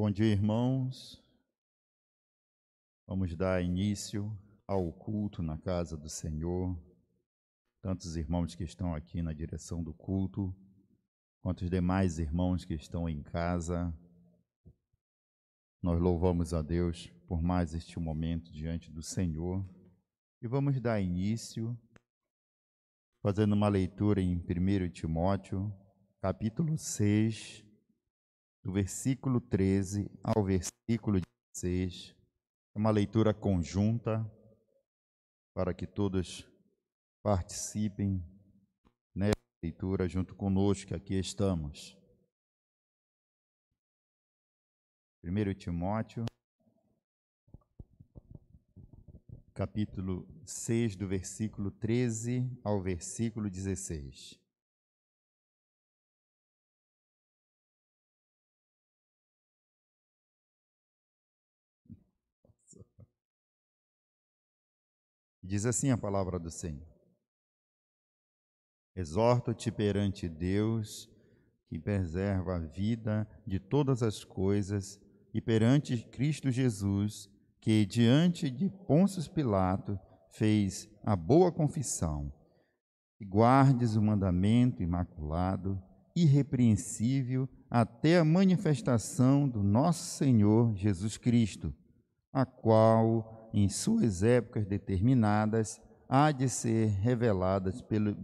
Bom dia, irmãos. Vamos dar início ao culto na casa do Senhor. Tantos irmãos que estão aqui na direção do culto, quanto os demais irmãos que estão em casa. Nós louvamos a Deus por mais este momento diante do Senhor. E vamos dar início fazendo uma leitura em 1 Timóteo, capítulo 6, do versículo 13 ao versículo 16. É uma leitura conjunta para que todos participem nessa leitura junto conosco, que aqui estamos. 1 Timóteo, capítulo 6, do versículo 13 ao versículo 16. Diz assim a palavra do Senhor: Exorto-te perante Deus, que preserva a vida de todas as coisas, e perante Cristo Jesus, que diante de Pôncio Pilato fez a boa confissão, e guardes o mandamento imaculado, irrepreensível, até a manifestação do nosso Senhor Jesus Cristo, a qual, em suas épocas determinadas, há de ser reveladas pelo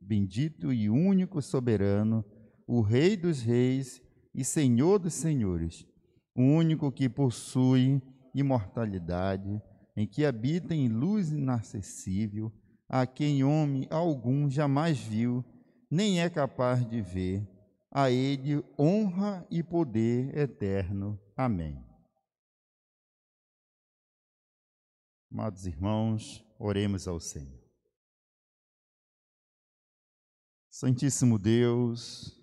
bendito e único soberano, o Rei dos reis e Senhor dos senhores, o único que possui imortalidade, em que habita em luz inacessível, a quem homem algum jamais viu, nem é capaz de ver. A ele honra e poder eterno. Amém. Amados irmãos, oremos ao Senhor. Santíssimo Deus,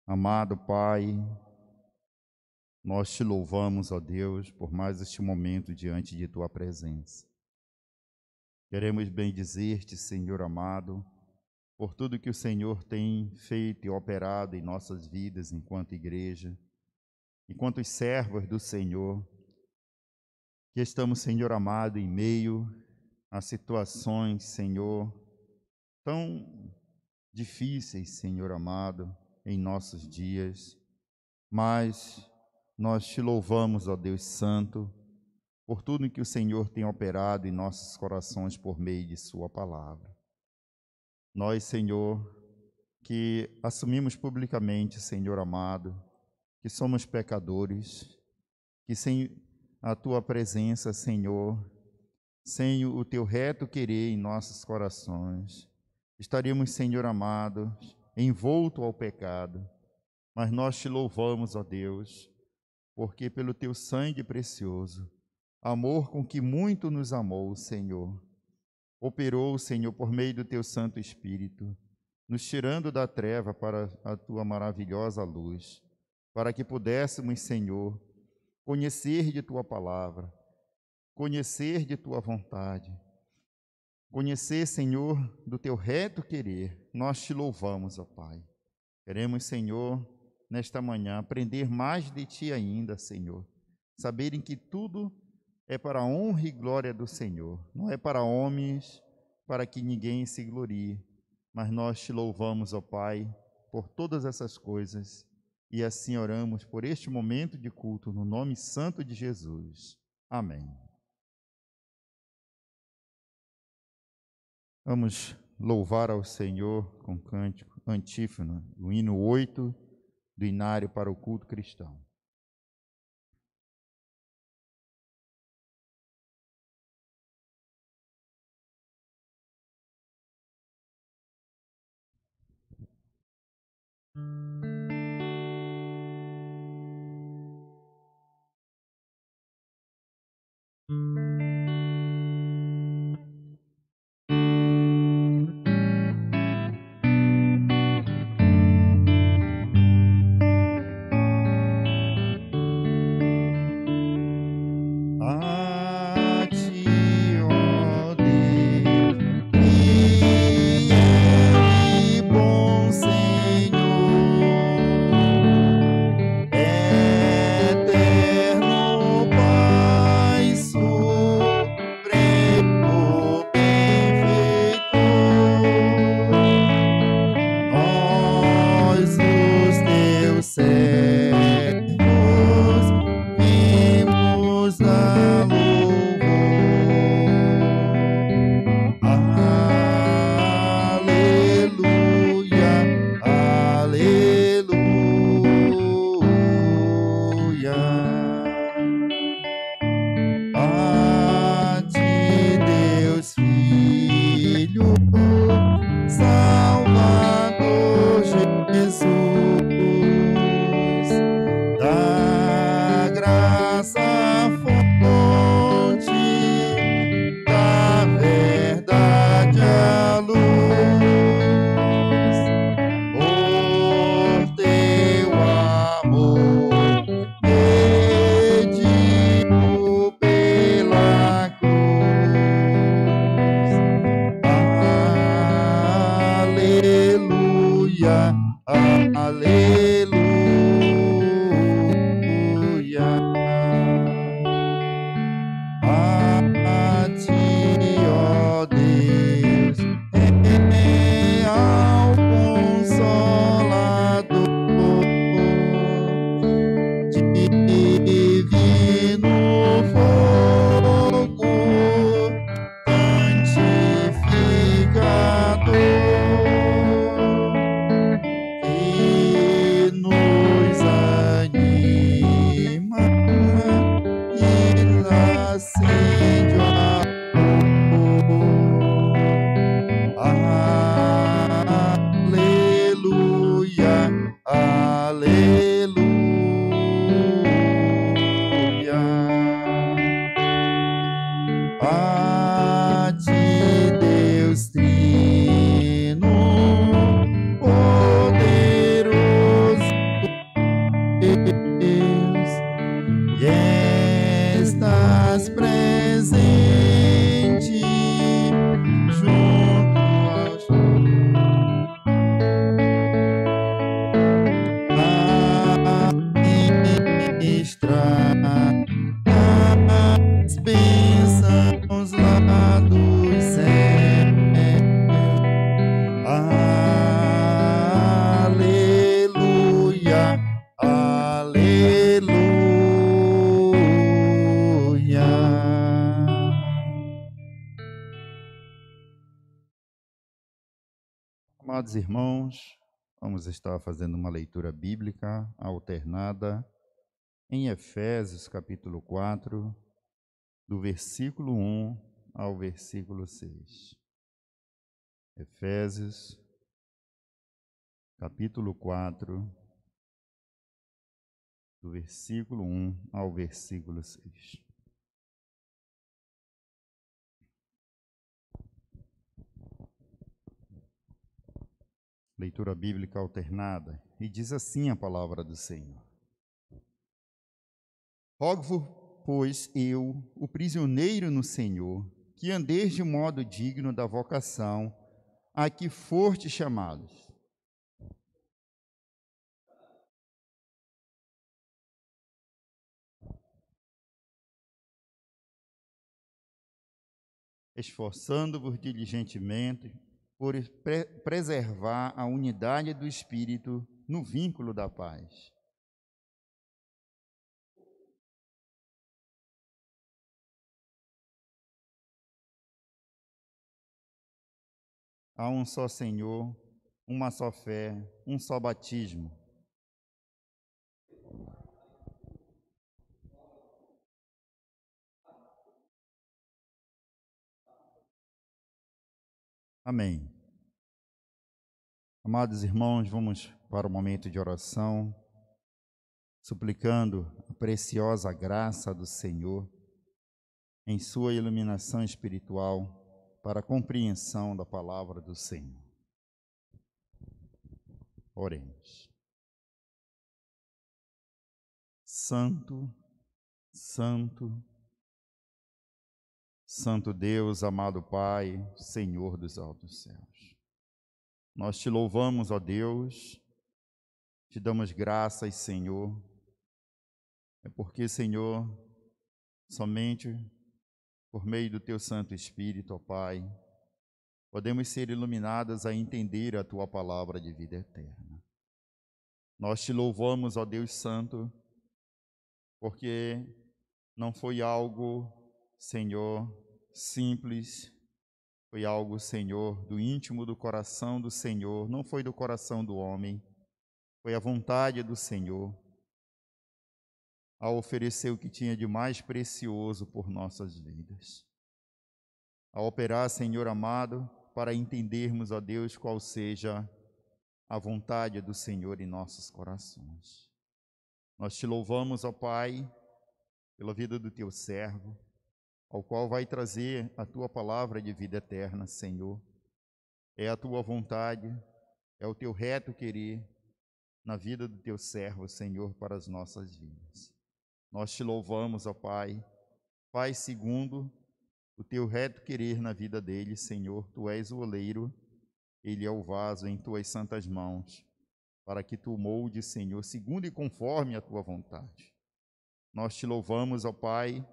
amado Pai, nós te louvamos, ó Deus, por mais este momento diante de Tua presença. Queremos bendizer-te, Senhor amado, por tudo que o Senhor tem feito e operado em nossas vidas enquanto igreja, enquanto os servos do Senhor, que estamos, Senhor amado, em meio a situações, Senhor, tão difíceis, Senhor amado, em nossos dias, mas nós te louvamos, ó Deus Santo, por tudo que o Senhor tem operado em nossos corações por meio de Sua palavra. Nós, Senhor, que assumimos publicamente, Senhor amado, que somos pecadores, que sem a Tua presença, Senhor, sem o Teu reto querer em nossos corações, estaríamos, Senhor amado, envolto ao pecado, mas nós te louvamos, ó Deus, porque pelo Teu sangue precioso, amor com que muito nos amou, Senhor, operou, Senhor, por meio do Teu Santo Espírito, nos tirando da treva para a Tua maravilhosa luz, para que pudéssemos, Senhor, conhecer de Tua palavra, conhecer de Tua vontade, conhecer, Senhor, do Teu reto querer. Nós te louvamos, ó Pai. Queremos, Senhor, nesta manhã, aprender mais de Ti ainda, Senhor. Saberem que tudo é para a honra e glória do Senhor. Não é para homens, para que ninguém se glorie. Mas nós te louvamos, ó Pai, por todas essas coisas. E assim oramos por este momento de culto, no nome santo de Jesus. Amém. Vamos louvar ao Senhor com cântico, antífona, o hino 8 do Inário para o culto cristão. Amados irmãos, vamos estar fazendo uma leitura bíblica alternada em Efésios capítulo 4, do versículo 1 ao versículo 6. Efésios capítulo 4, do versículo 1 ao versículo 6. Leitura bíblica alternada, e diz assim a palavra do Senhor. Rogo-vos, pois, eu, o prisioneiro no Senhor, que andeis de modo digno da vocação a que fostes chamados. Esforçando-vos diligentemente por preservar a unidade do Espírito no vínculo da paz. Há um só Senhor, uma só fé, um só batismo. Amém. Amados irmãos, vamos para o momento de oração, suplicando a preciosa graça do Senhor em sua iluminação espiritual para a compreensão da palavra do Senhor. Oremos. Santo, Santo, Santo Deus, amado Pai, Senhor dos altos céus. Nós te louvamos, ó Deus, te damos graças, Senhor. É porque, Senhor, somente por meio do teu Santo Espírito, ó Pai, podemos ser iluminados a entender a tua palavra de vida eterna. Nós te louvamos, ó Deus Santo, porque não foi algo, Senhor, simples, foi algo, Senhor, do íntimo do coração do Senhor, não foi do coração do homem, foi a vontade do Senhor, a oferecer o que tinha de mais precioso por nossas vidas. A operar, Senhor amado, para entendermos, ó Deus, qual seja a vontade do Senhor em nossos corações. Nós te louvamos, ó Pai, pela vida do teu servo, ao qual vai trazer a tua palavra de vida eterna, Senhor. É a tua vontade, é o teu reto querer na vida do teu servo, Senhor, para as nossas vidas. Nós te louvamos, ó Pai, Pai segundo o teu reto querer na vida dele, Senhor. Tu és o oleiro, ele é o vaso em tuas santas mãos, para que tu moldes, Senhor, segundo e conforme a tua vontade. Nós te louvamos, ó Pai,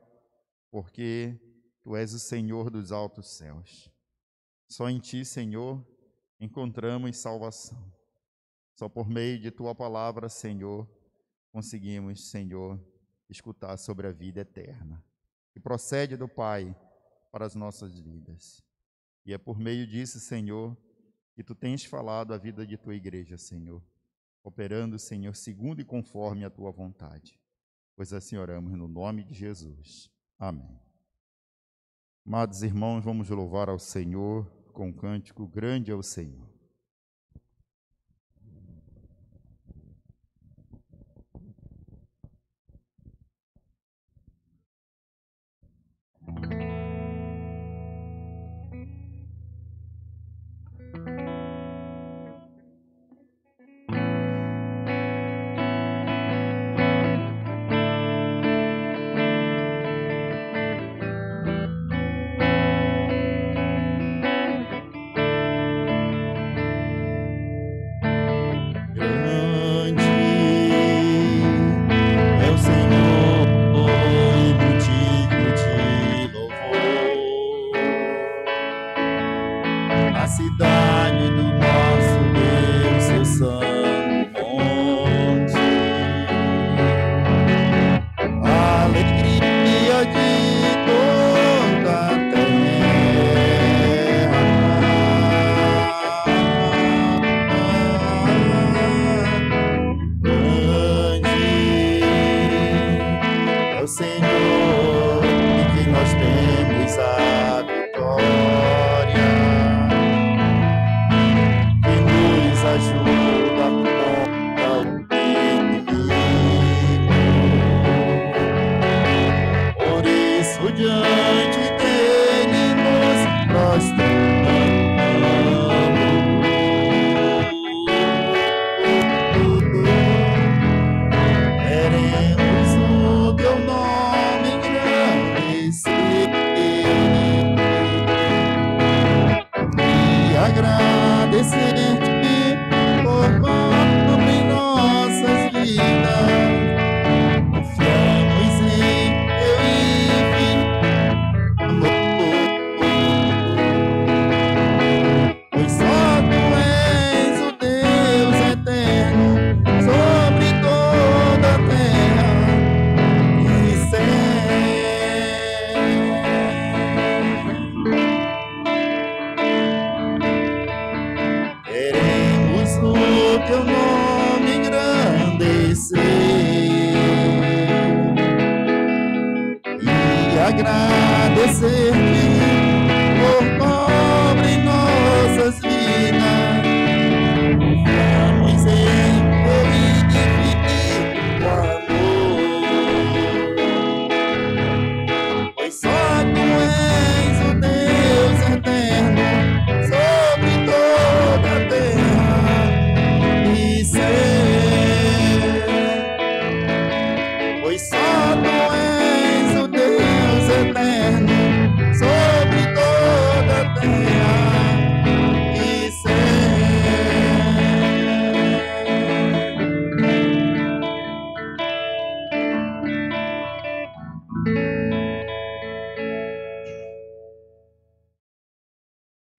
porque tu és o Senhor dos altos céus. Só em ti, Senhor, encontramos salvação. Só por meio de tua palavra, Senhor, conseguimos, Senhor, escutar sobre a vida eterna, que procede do Pai para as nossas vidas. E é por meio disso, Senhor, que tu tens falado a vida de tua igreja, Senhor, operando, Senhor, segundo e conforme a tua vontade. Pois assim oramos no nome de Jesus. Amém. Amados irmãos, vamos louvar ao Senhor com um cântico: grande é o Senhor. toda a terra. agradecer-te por como em nossas vidas confiamos em teu infinito amor. Pois só tu és o Deus eterno sobre toda a terra e céu. Queremos o teu nome engrandecer e agradecer-te por pobre em nossas vidas. Confiamos em teu infinito amor. Pois só tu és o Deus eterno sobre toda a terra e céu. Pois só tu és o Deus eterno sobre toda a terra e céu.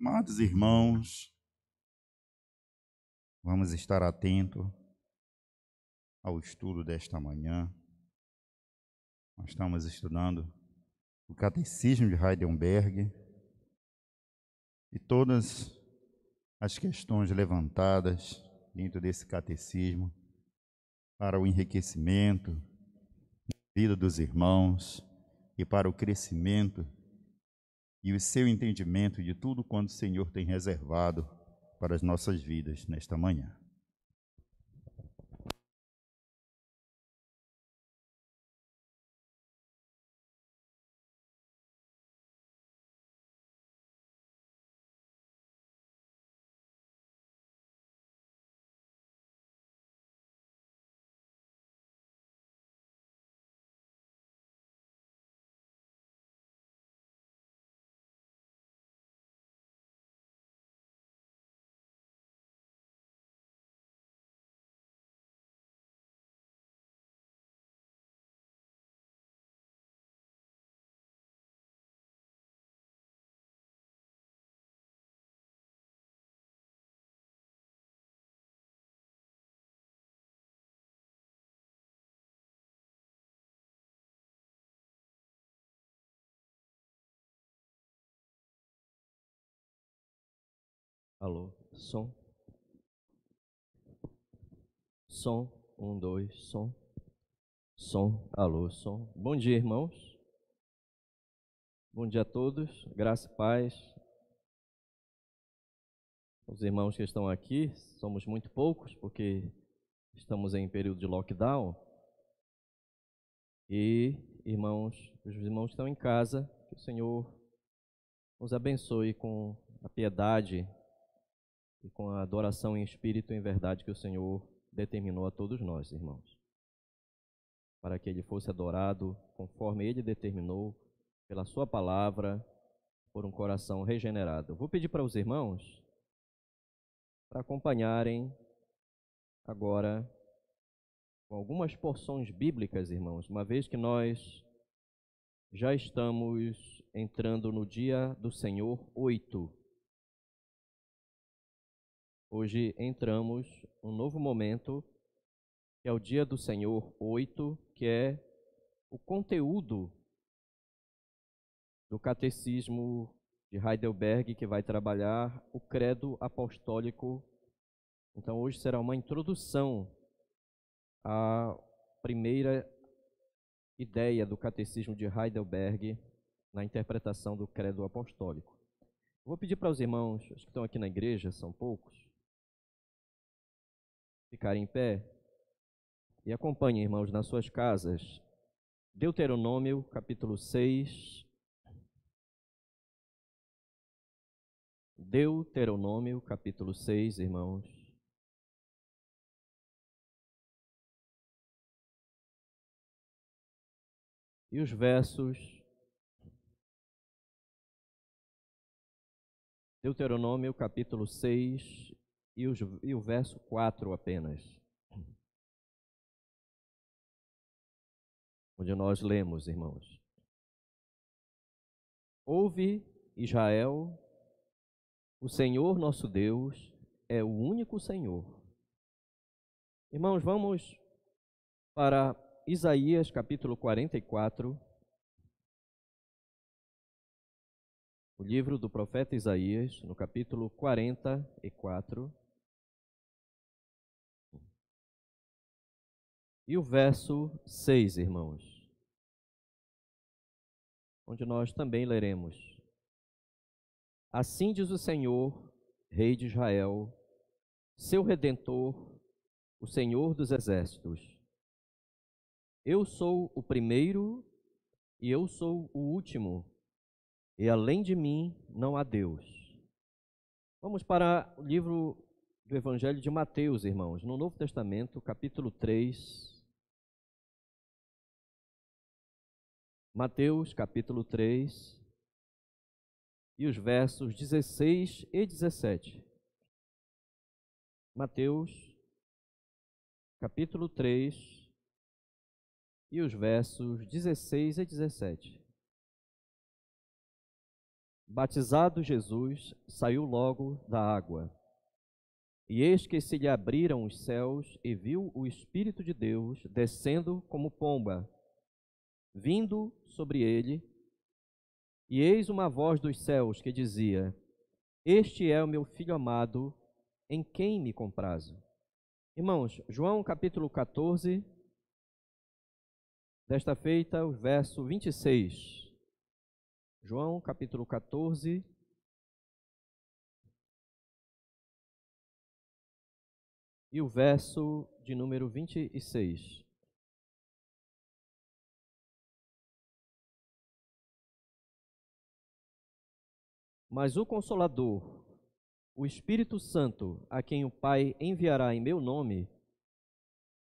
Amados irmãos, vamos estar atentos ao estudo desta manhã. Nós estamos estudando o Catecismo de Heidelberg e todas as questões levantadas dentro desse catecismo para o enriquecimento da vida dos irmãos e para o crescimento e o seu entendimento de tudo quanto o Senhor tem reservado para as nossas vidas nesta manhã. Alô, som. Som, 1, 2, som. Som, alô, som. Bom dia, irmãos. Bom dia a todos. Graça e paz. Os irmãos que estão aqui, somos muito poucos, porque estamos em período de lockdown. E, irmãos, os irmãos que estão em casa, que o Senhor nos abençoe com a piedade e com a adoração em espírito e em verdade que o Senhor determinou a todos nós, irmãos, para que Ele fosse adorado conforme Ele determinou, pela sua palavra, por um coração regenerado. Eu vou pedir para os irmãos para acompanharem agora com algumas porções bíblicas, irmãos, uma vez que nós já estamos entrando no dia do Senhor 8. Hoje entramos num novo momento, que é o dia do Senhor 8, que é o conteúdo do Catecismo de Heidelberg, que vai trabalhar o credo apostólico. Então hoje será uma introdução à primeira ideia do Catecismo de Heidelberg na interpretação do credo apostólico. Vou pedir para os irmãos, os que estão aqui na igreja, são poucos, ficarem em pé e acompanhem, irmãos, nas suas casas, Deuteronômio, capítulo 6. Deuteronômio, capítulo 6, irmãos. E os versos Deuteronômio capítulo 6 e o verso 4 apenas, onde nós lemos, irmãos: Ouve, Israel, o Senhor nosso Deus é o único Senhor. Irmãos, vamos para Isaías capítulo 44, o livro do profeta Isaías, no capítulo 44, e o verso 6, irmãos, onde nós também leremos: Assim diz o Senhor, Rei de Israel, seu Redentor, o Senhor dos Exércitos: Eu sou o primeiro e eu sou o último, e além de mim não há Deus. Vamos para o livro do Evangelho de Mateus, irmãos, no Novo Testamento, capítulo 3. Mateus, capítulo 3, e os versos 16 e 17. Mateus, capítulo 3, e os versos 16 e 17. Batizado Jesus, saiu logo da água. E eis que se lhe abriram os céus, e viu o Espírito de Deus descendo como pomba, vindo sobre ele. E eis uma voz dos céus que dizia: Este é o meu Filho amado, em quem me comprazo. Irmãos, João capítulo 14, desta feita, o verso 26. João capítulo 14, e o verso de número 26. Mas o Consolador, o Espírito Santo, a quem o Pai enviará em meu nome,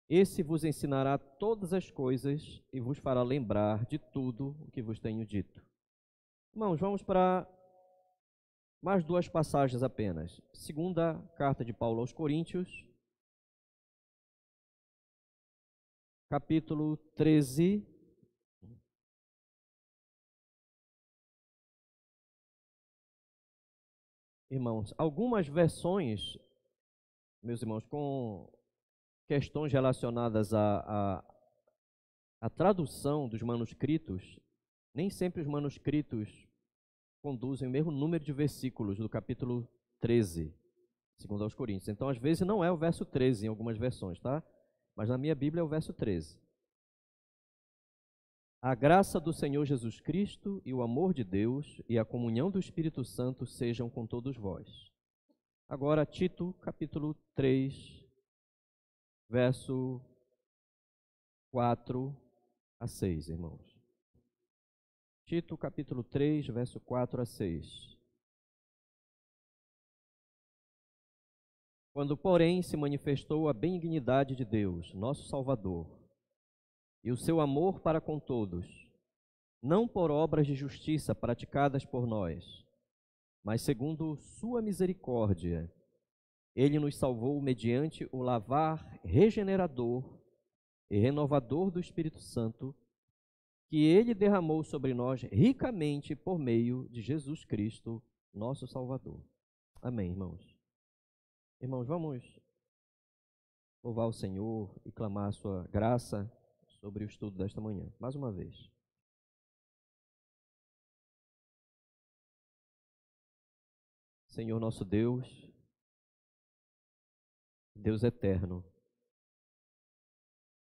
esse vos ensinará todas as coisas e vos fará lembrar de tudo o que vos tenho dito. Irmãos, vamos para mais duas passagens apenas. Segunda carta de Paulo aos Coríntios, capítulo 13. Irmãos, algumas versões, meus irmãos, com questões relacionadas à tradução dos manuscritos, nem sempre os manuscritos conduzem o mesmo número de versículos do capítulo 13, segundo aos Coríntios. Então, às vezes, não é o verso 13 em algumas versões, tá? Mas na minha Bíblia é o verso 13. A graça do Senhor Jesus Cristo e o amor de Deus e a comunhão do Espírito Santo sejam com todos vós. Agora, Tito, capítulo 3, verso 4 a 6, irmãos. Tito, capítulo 3, verso 4 a 6. Quando, porém, se manifestou a benignidade de Deus, nosso Salvador, e o seu amor para com todos, não por obras de justiça praticadas por nós, mas segundo sua misericórdia, ele nos salvou mediante o lavar regenerador e renovador do Espírito Santo, que ele derramou sobre nós ricamente por meio de Jesus Cristo, nosso Salvador. Amém, irmãos. Irmãos, vamos louvar o Senhor e clamar a sua graça sobre o estudo desta manhã, mais uma vez. Senhor nosso Deus, Deus eterno,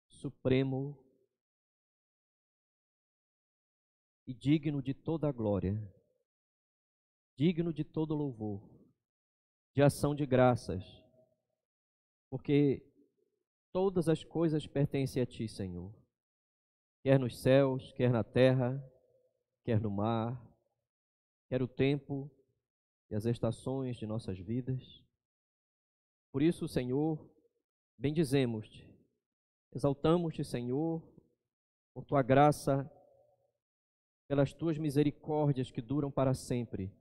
supremo e digno de toda a glória, digno de todo louvor, de ação de graças, porque todas as coisas pertencem a Ti, Senhor, quer nos céus, quer na terra, quer no mar, quer o tempo e as estações de nossas vidas. Por isso, Senhor, bendizemos-te, exaltamos-te, Senhor, por Tua graça, pelas Tuas misericórdias que duram para sempre.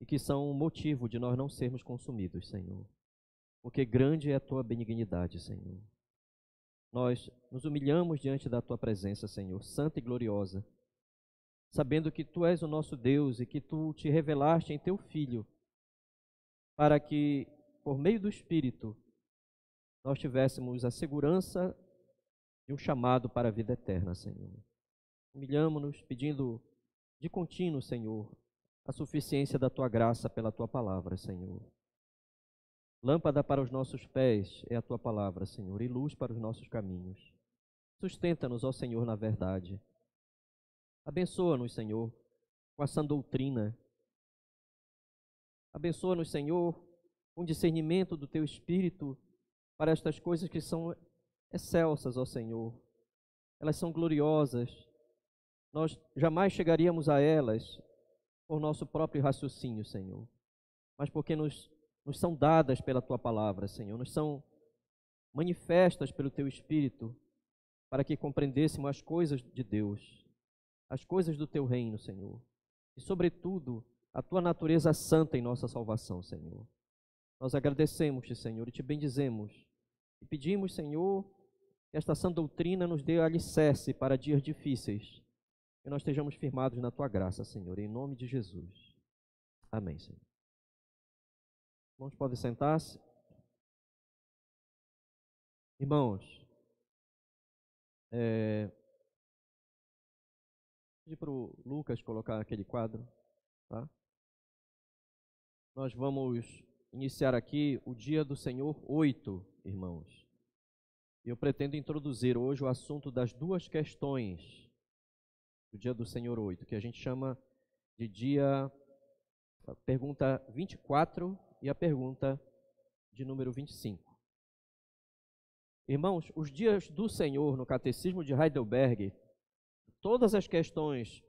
e que são motivo de nós não sermos consumidos, Senhor. Porque grande é a tua benignidade, Senhor. Nós nos humilhamos diante da tua presença, Senhor, santa e gloriosa, sabendo que tu és o nosso Deus e que tu te revelaste em teu Filho, para que, por meio do Espírito, nós tivéssemos a segurança de um chamado para a vida eterna, Senhor. Humilhamo-nos pedindo de contínuo, Senhor, a suficiência da tua graça pela tua palavra, Senhor. Lâmpada para os nossos pés é a tua palavra, Senhor, e luz para os nossos caminhos. Sustenta-nos, ó Senhor, na verdade. Abençoa-nos, Senhor, com a sã doutrina. Abençoa-nos, Senhor, com discernimento do teu Espírito para estas coisas que são excelsas, ó Senhor. Elas são gloriosas. Nós jamais chegaríamos a elas por nosso próprio raciocínio, Senhor, mas porque nos são dadas pela tua palavra, Senhor, nos são manifestas pelo teu Espírito, para que compreendêssemos as coisas de Deus, as coisas do teu reino, Senhor, e sobretudo a tua natureza santa em nossa salvação, Senhor. Nós agradecemos-te, Senhor, e te bendizemos, e pedimos, Senhor, que esta sã doutrina nos dê alicerce para dias difíceis, que nós estejamos firmados na tua graça, Senhor, em nome de Jesus. Amém, Senhor. Irmãos, podem sentar-se. Irmãos, pedi para o Lucas colocar aquele quadro, tá? Nós vamos iniciar aqui o Dia do Senhor 8, irmãos. E eu pretendo introduzir hoje o assunto das duas questões do Dia do Senhor 8, que a gente chama de a pergunta 24 e a pergunta de número 25. Irmãos, os dias do Senhor no Catecismo de Heidelberg, todas as questões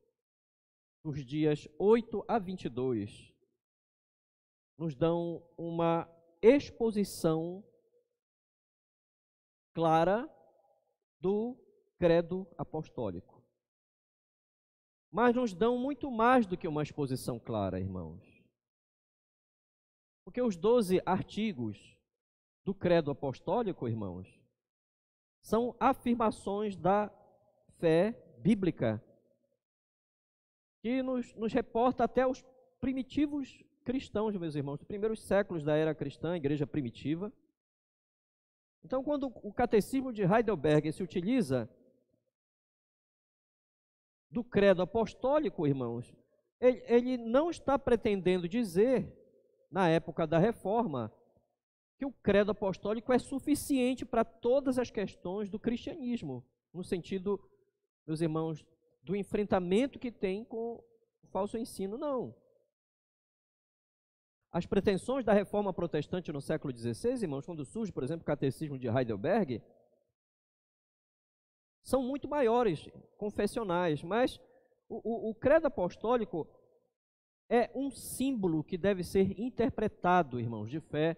dos dias 8 a 22 nos dão uma exposição clara do credo apostólico. Mas nos dão muito mais do que uma exposição clara, irmãos. Porque os 12 artigos do credo apostólico, irmãos, são afirmações da fé bíblica, que nos reporta até os primitivos cristãos, meus irmãos, dos primeiros séculos da era cristã, a igreja primitiva. Então, quando o Catecismo de Heidelberg se utiliza do credo apostólico, irmãos, ele não está pretendendo dizer, na época da Reforma, que o credo apostólico é suficiente para todas as questões do cristianismo, no sentido, meus irmãos, do enfrentamento que tem com o falso ensino, não. As pretensões da Reforma Protestante no século XVI, irmãos, quando surge, por exemplo, o Catecismo de Heidelberg, são muito maiores, confessionais, mas o credo apostólico é um símbolo que deve ser interpretado, irmãos, de fé.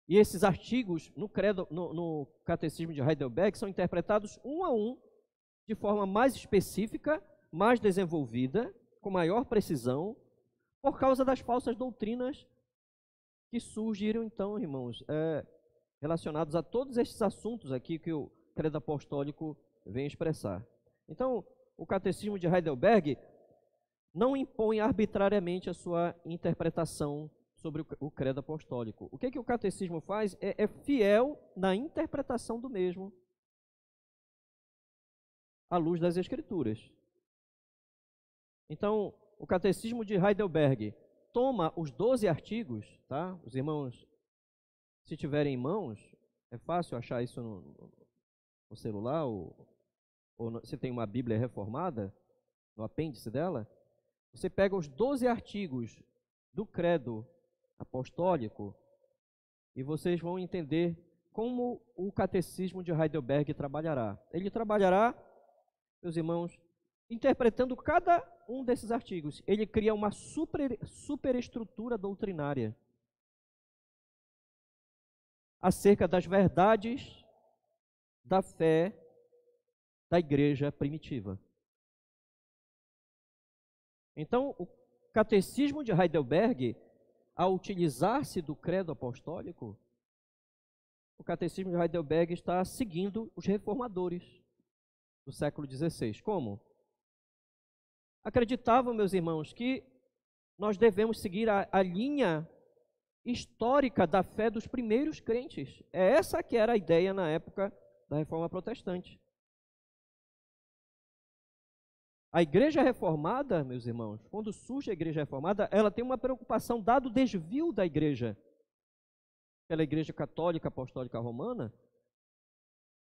E esses artigos no Catecismo de Heidelberg são interpretados um a um, de forma mais específica, mais desenvolvida, com maior precisão, por causa das falsas doutrinas que surgiram, então, irmãos, relacionados a todos estes assuntos aqui que o credo apostólico vem expressar. Então, o Catecismo de Heidelberg não impõe arbitrariamente a sua interpretação sobre o credo apostólico. O que o Catecismo faz é fiel na interpretação do mesmo, à luz das Escrituras. Então, o Catecismo de Heidelberg toma os 12 artigos, tá? Os irmãos, se tiverem em mãos, é fácil achar isso no celular, ou se tem uma Bíblia reformada, no apêndice dela, você pega os 12 artigos do credo apostólico e vocês vão entender como o Catecismo de Heidelberg trabalhará. Ele trabalhará, meus irmãos, interpretando cada um desses artigos. Ele cria uma superestrutura doutrinária acerca das verdades da fé da igreja primitiva. Então, Catecismo de Heidelberg, ao utilizar-se do credo apostólico, o Catecismo de Heidelberg está seguindo os reformadores do século XVI. Como? Acreditavam, meus irmãos, que nós devemos seguir a linha histórica da fé dos primeiros crentes. É essa que era a ideia na época da Reforma Protestante. A Igreja Reformada, meus irmãos, quando surge a Igreja Reformada, ela tem uma preocupação, dado o desvio da Igreja pela Igreja Católica Apostólica Romana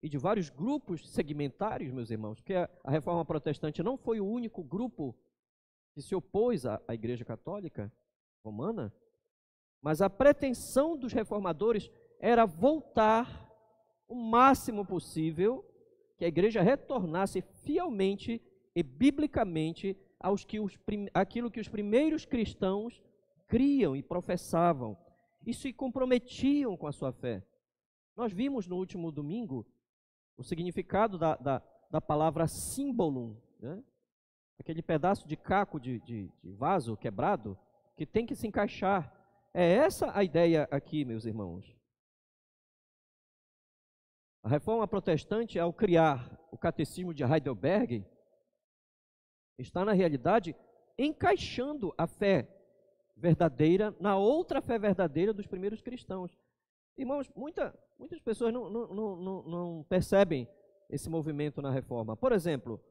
e de vários grupos segmentários, meus irmãos, porque a Reforma Protestante não foi o único grupo que se opôs à Igreja Católica Romana, mas a pretensão dos reformadores era voltar o máximo possível, que a Igreja retornasse fielmente e biblicamente aquilo que os primeiros cristãos criam e professavam, e se comprometiam com a sua fé. Nós vimos no último domingo o significado da palavra symbolum, né? Aquele pedaço de caco de vaso quebrado que tem que se encaixar. É essa a ideia aqui, meus irmãos. A Reforma Protestante, ao criar o Catecismo de Heidelberg, está, na realidade, encaixando a fé verdadeira na outra fé verdadeira dos primeiros cristãos. Irmãos, muitas pessoas não percebem esse movimento na Reforma. Por exemplo,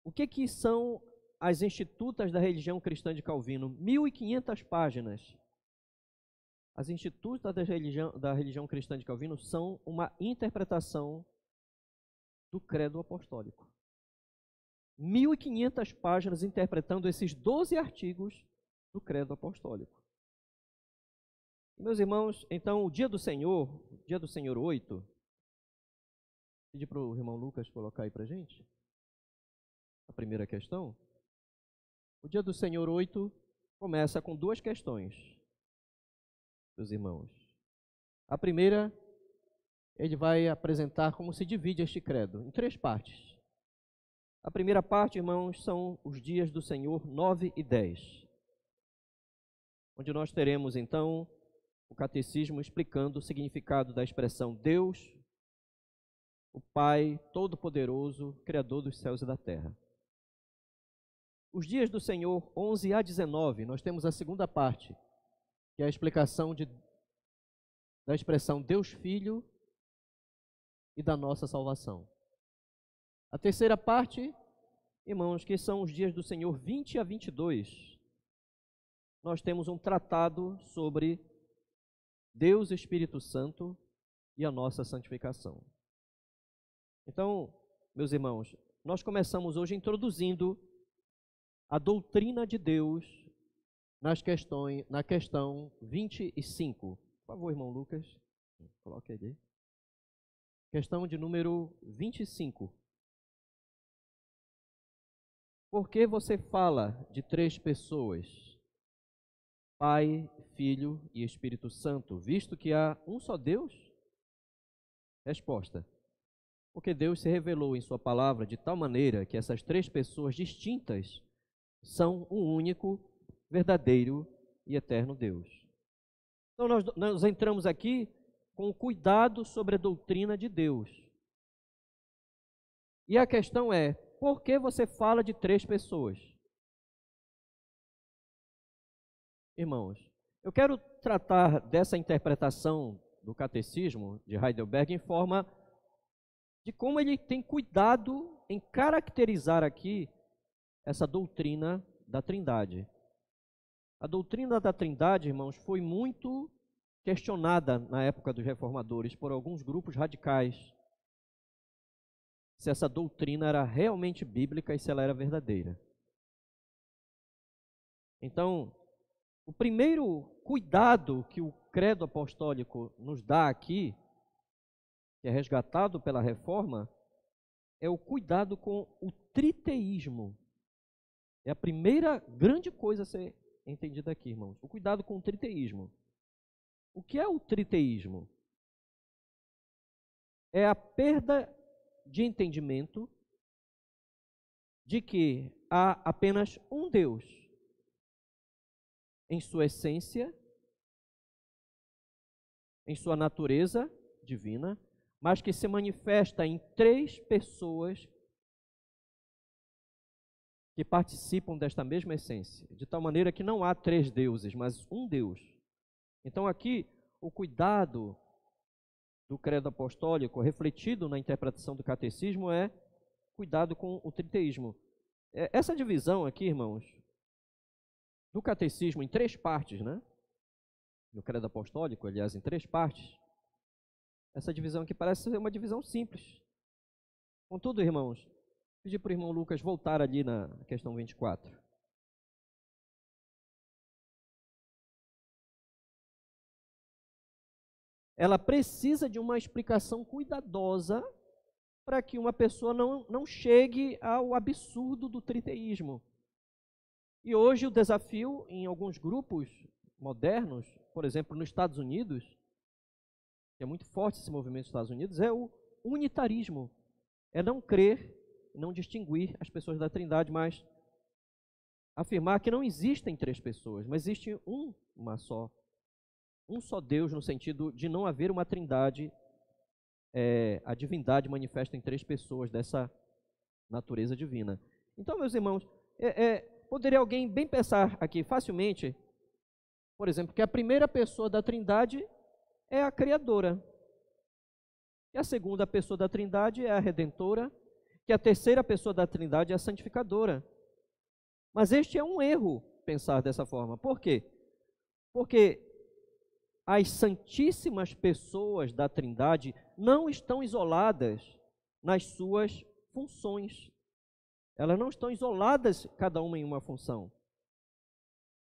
o que são as Institutas da Religião Cristã de Calvino? 1.500 páginas. As Institutas da Religião Cristã de Calvino são uma interpretação do credo apostólico. 1.500 páginas interpretando esses 12 artigos do credo apostólico. Meus irmãos, então, o dia do Senhor 8, pedi para o irmão Lucas colocar aí para a gente a primeira questão. O dia do Senhor 8 começa com duas questões, meus irmãos. A primeira, ele vai apresentar como se divide este credo, em 3 partes. A primeira parte, irmãos, são os dias do Senhor 9 e 10, onde nós teremos, então, o catecismo explicando o significado da expressão Deus, o Pai Todo-Poderoso, Criador dos céus e da terra. Os dias do Senhor 11 a 19, nós temos a segunda parte, que é a explicação da expressão Deus Filho e da nossa salvação. A terceira parte, irmãos, que são os dias do Senhor 20 a 22, nós temos um tratado sobre Deus Espírito Santo e a nossa santificação. Então, meus irmãos, nós começamos hoje introduzindo a doutrina de Deus na questão 25. Por favor, irmão Lucas, coloque aí. Questão de número 25. Por que você fala de 3 pessoas? Pai, Filho e Espírito Santo, visto que há um só Deus? Resposta: porque Deus se revelou em sua palavra de tal maneira que essas 3 pessoas distintas são um único, verdadeiro e eterno Deus. Então nós entramos aqui com cuidado sobre a doutrina de Deus. E a questão é, por que você fala de 3 pessoas? Irmãos, eu quero tratar dessa interpretação do catecismo de Heidelberg em forma de como ele tem cuidado em caracterizar aqui essa doutrina da Trindade. A doutrina da Trindade, irmãos, foi muito questionada na época dos reformadores por alguns grupos radicais, se essa doutrina era realmente bíblica e se ela era verdadeira. Então, o primeiro cuidado que o credo apostólico nos dá aqui, que é resgatado pela reforma, é o cuidado com o triteísmo. É a primeira grande coisa a ser entendida aqui, irmãos. O cuidado com o triteísmo. O que é o triteísmo? É a perda de entendimento de que há apenas um Deus, em sua essência, em sua natureza divina, mas que se manifesta em três pessoas que participam desta mesma essência, de tal maneira que não há três deuses, mas um Deus. Então aqui, o cuidado do credo apostólico, refletido na interpretação do catecismo, é cuidado com o triteísmo. Essa divisão aqui, irmãos, do catecismo em três partes, né? No credo apostólico, aliás, em três partes, essa divisão aqui parece ser uma divisão simples. Contudo, irmãos, pedir para o irmão Lucas voltar ali na questão 24. Ela precisa de uma explicação cuidadosa para que uma pessoa não chegue ao absurdo do triteísmo. E hoje o desafio em alguns grupos modernos, por exemplo, nos Estados Unidos, que é muito forte esse movimento nos Estados Unidos, é o unitarismo. É não crer, não distinguir as pessoas da Trindade, mas afirmar que não existem três pessoas, mas existe um só Deus, no sentido de não haver uma Trindade, a divindade manifesta em três pessoas dessa natureza divina. Então, meus irmãos, poderia alguém bem pensar aqui facilmente, por exemplo, que a primeira pessoa da Trindade é a Criadora, que a segunda pessoa da Trindade é a Redentora, que a terceira pessoa da Trindade é a Santificadora. Mas este é um erro, pensar dessa forma. Por quê? Porque as santíssimas pessoas da Trindade não estão isoladas nas suas funções. Elas não estão isoladas, cada uma em uma função,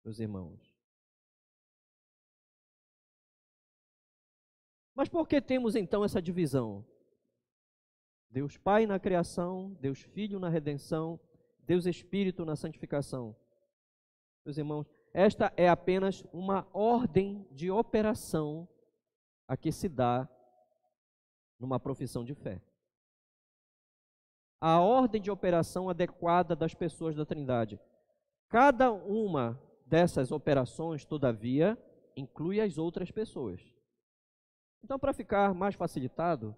meus irmãos. Mas por que temos então essa divisão? Deus Pai na criação, Deus Filho na redenção, Deus Espírito na santificação. Meus irmãos, esta é apenas uma ordem de operação a que se dá numa profissão de fé. A ordem de operação adequada das pessoas da Trindade. Cada uma dessas operações, todavia, inclui as outras pessoas. Então, para ficar mais facilitado,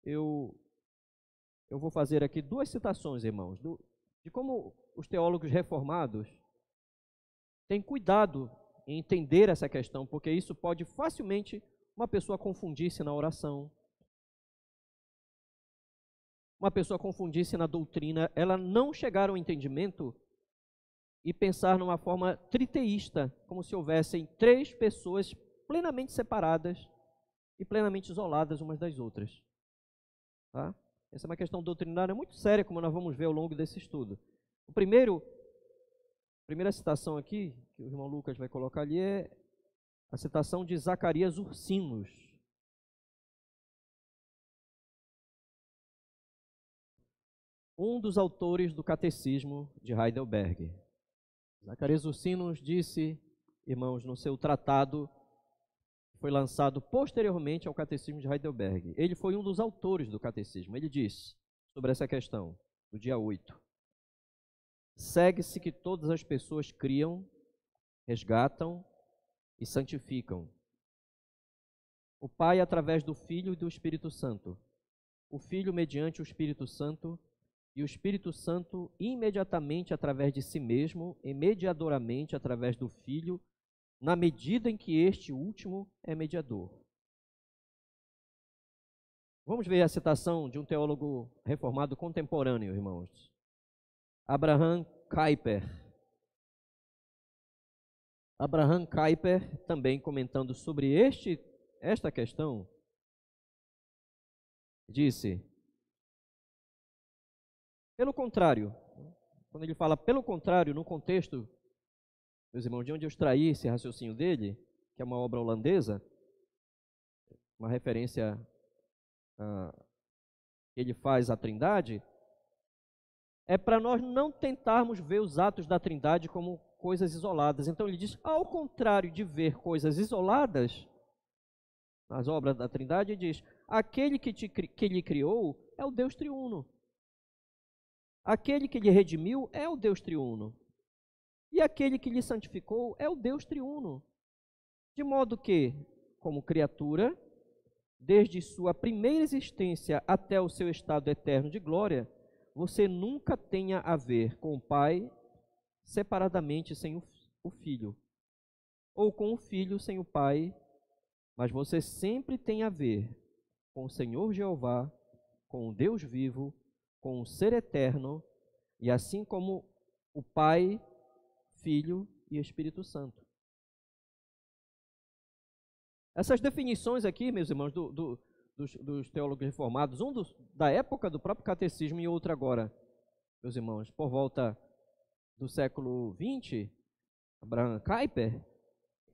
eu vou fazer aqui duas citações, irmãos, de como os teólogos reformados têm cuidado em entender essa questão, porque isso pode facilmente uma pessoa confundir-se na oração, uma pessoa confundir-se na doutrina, ela não chegar ao entendimento e pensar numa forma triteísta, como se houvessem três pessoas plenamente separadas e plenamente isoladas umas das outras. Tá? Essa é uma questão doutrinária muito séria, como nós vamos ver ao longo desse estudo. A primeira citação aqui, que o irmão Lucas vai colocar ali, é a citação de Zacarias Ursinos. Um dos autores do Catecismo de Heidelberg. Zacarias Ursinos disse, irmãos, no seu tratado, foi lançado posteriormente ao Catecismo de Heidelberg. Ele foi um dos autores do Catecismo. Ele diz sobre essa questão, no dia 8. Segue-se que todas as pessoas criam, resgatam e santificam. O Pai através do Filho e do Espírito Santo. O Filho mediante o Espírito Santo e o Espírito Santo imediatamente através de si mesmo e mediadoramente através do Filho, na medida em que este último é mediador. Vamos ver a citação de um teólogo reformado contemporâneo, irmãos. Abraham Kuyper. Abraham Kuyper, também comentando sobre esta questão, disse, pelo contrário, quando ele fala pelo contrário, no contexto, meus irmãos, de onde eu extraí esse raciocínio dele, que é uma obra holandesa, uma referência que ele faz à Trindade, é para nós não tentarmos ver os atos da Trindade como coisas isoladas. Então ele diz, ao contrário de ver coisas isoladas nas obras da Trindade, ele diz, aquele que lhe criou é o Deus triuno. Aquele que lhe redimiu é o Deus triuno. e aquele que lhe santificou é o Deus triuno. De modo que, como criatura, desde sua primeira existência até o seu estado eterno de glória, você nunca tenha a ver com o Pai separadamente sem o Filho, ou com o Filho sem o Pai, mas você sempre tem a ver com o Senhor Jeová, com o Deus vivo, com o Ser eterno, e assim como o Pai, Filho e Espírito Santo. Essas definições aqui, meus irmãos, dos teólogos reformados, da época do próprio catecismo e outro agora, meus irmãos, por volta do século XX, Abraham Kuyper,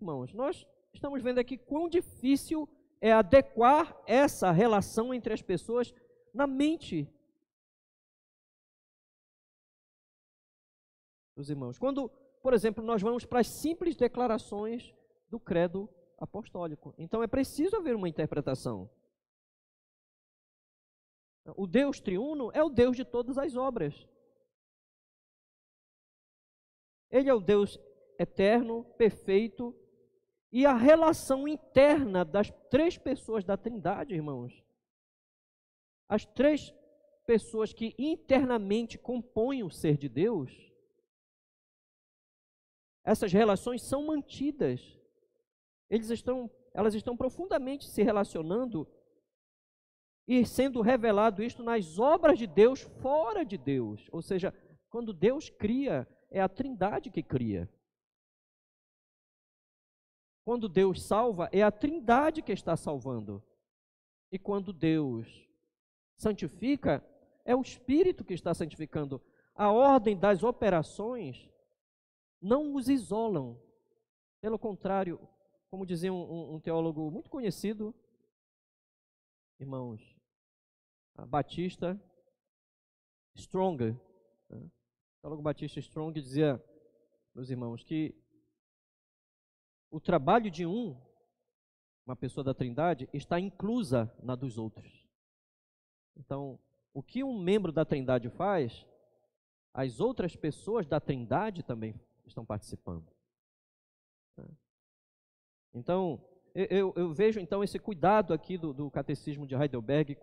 irmãos, nós estamos vendo aqui quão difícil é adequar essa relação entre as pessoas na mente. Meus irmãos, quando, por exemplo, nós vamos para as simples declarações do credo apostólico, então é preciso haver uma interpretação. O Deus triuno é o Deus de todas as obras. Ele é o Deus eterno, perfeito, e a relação interna das três pessoas da Trindade, irmãos, as três pessoas que internamente compõem o ser de Deus, essas relações são mantidas. Elas estão profundamente se relacionando e sendo revelado isto nas obras de Deus fora de Deus. Ou seja, quando Deus cria, é a Trindade que cria. Quando Deus salva, é a Trindade que está salvando. E quando Deus santifica, é o Espírito que está santificando. A ordem das operações não os isolam. Pelo contrário, como dizia um teólogo muito conhecido, irmãos, Batista Strong, o teólogo Batista Strong dizia, meus irmãos, que o trabalho de uma pessoa da Trindade, está inclusa na dos outros. Então, o que um membro da Trindade faz, as outras pessoas da Trindade também estão participando. Então, eu vejo então esse cuidado aqui do Catecismo de Heidelberg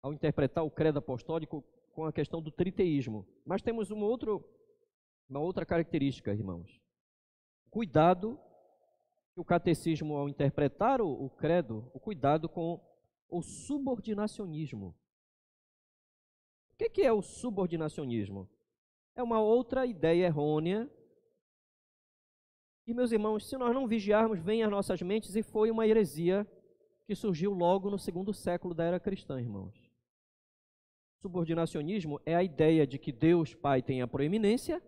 ao interpretar o credo apostólico com a questão do triteísmo. Mas temos uma outra característica, irmãos. Cuidado que o catecismo, ao interpretar o credo, o cuidado com o subordinacionismo. O que é o subordinacionismo? É uma outra ideia errônea. E, meus irmãos, se nós não vigiarmos, vem às nossas mentes, e foi uma heresia que surgiu logo no segundo século da era cristã, irmãos. Subordinacionismo é a ideia de que Deus Pai tem a proeminência,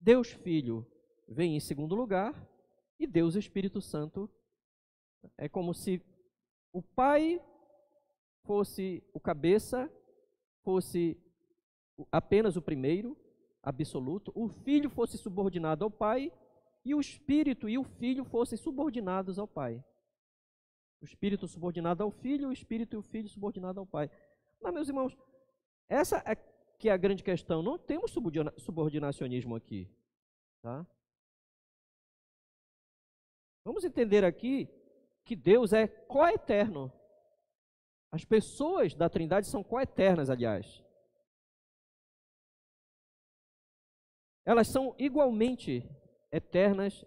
Deus Filho vem em segundo lugar, e Deus Espírito Santo é como se o Pai fosse o cabeça, fosse apenas o primeiro, absoluto, o Filho fosse subordinado ao Pai, e o Espírito e o Filho fossem subordinados ao Pai. O Espírito subordinado ao Filho, o Espírito e o Filho subordinados ao Pai. Mas, meus irmãos, essa é que é a grande questão. Não temos subordinacionismo aqui, tá? Vamos entender aqui que Deus é coeterno. As pessoas da Trindade são coeternas, aliás. Elas são igualmente eternas,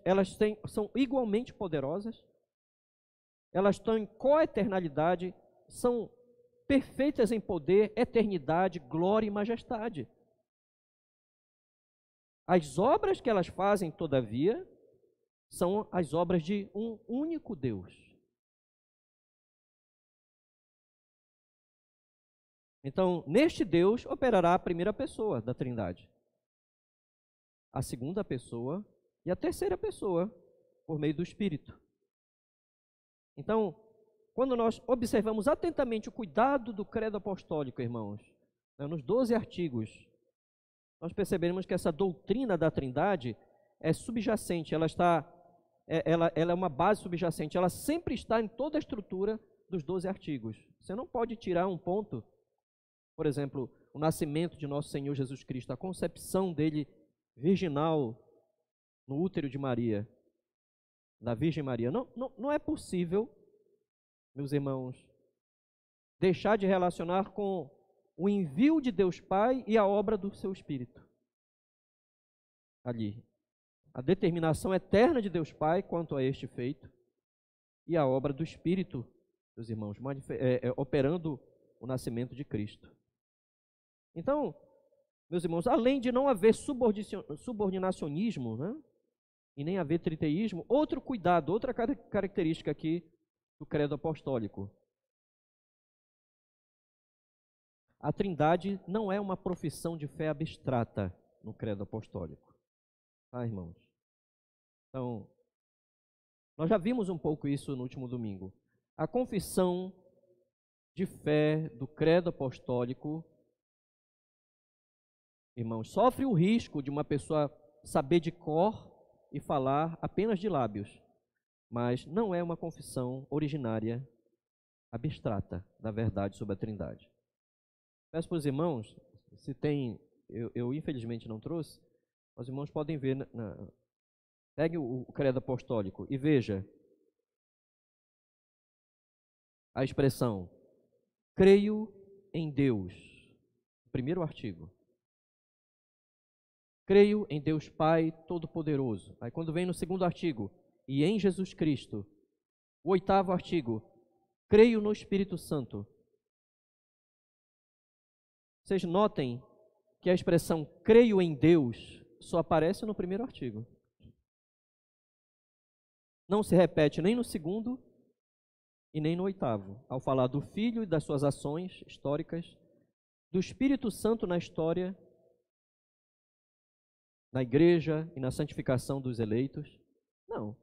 são igualmente poderosas, elas estão em coeternalidade, são perfeitas em poder, eternidade, glória e majestade. As obras que elas fazem, todavia, são as obras de um único Deus. Então, neste Deus operará a primeira pessoa da Trindade, a segunda pessoa e a terceira pessoa, por meio do Espírito. Então, quando nós observamos atentamente o cuidado do credo apostólico, irmãos, nos 12 artigos, nós percebemos que essa doutrina da Trindade é subjacente, ela é uma base subjacente, ela sempre está em toda a estrutura dos 12 artigos. Você não pode tirar um ponto, por exemplo, o nascimento de nosso Senhor Jesus Cristo, a concepção dele virginal, no útero de Maria, da Virgem Maria. Não é possível, meus irmãos, deixar de relacionar com o envio de Deus Pai e a obra do seu Espírito. Ali. A determinação eterna de Deus Pai quanto a este feito e a obra do Espírito, meus irmãos, operando o nascimento de Cristo. Então, meus irmãos, além de não haver subordinacionismo, né, e nem haver triteísmo, outro cuidado, outra característica aqui do credo apostólico. A Trindade não é uma profissão de fé abstrata no credo apostólico. Tá, irmãos? Então, nós já vimos um pouco isso no último domingo. A confissão de fé do credo apostólico, irmãos, sofre o risco de uma pessoa saber de cor e falar apenas de lábios, mas não é uma confissão originária, abstrata, da verdade sobre a Trindade. Peço para os irmãos, se tem, eu infelizmente não trouxe, os irmãos podem ver, pegue o credo apostólico e veja a expressão, creio em Deus, primeiro artigo. Creio em Deus Pai Todo-Poderoso. Aí quando vem no segundo artigo, e em Jesus Cristo. O oitavo artigo, creio no Espírito Santo. Vocês notem que a expressão creio em Deus só aparece no primeiro artigo. Não se repete nem no segundo e nem no oitavo, ao falar do Filho e das suas ações históricas, do Espírito Santo na história, na igreja e na santificação dos eleitos. Não,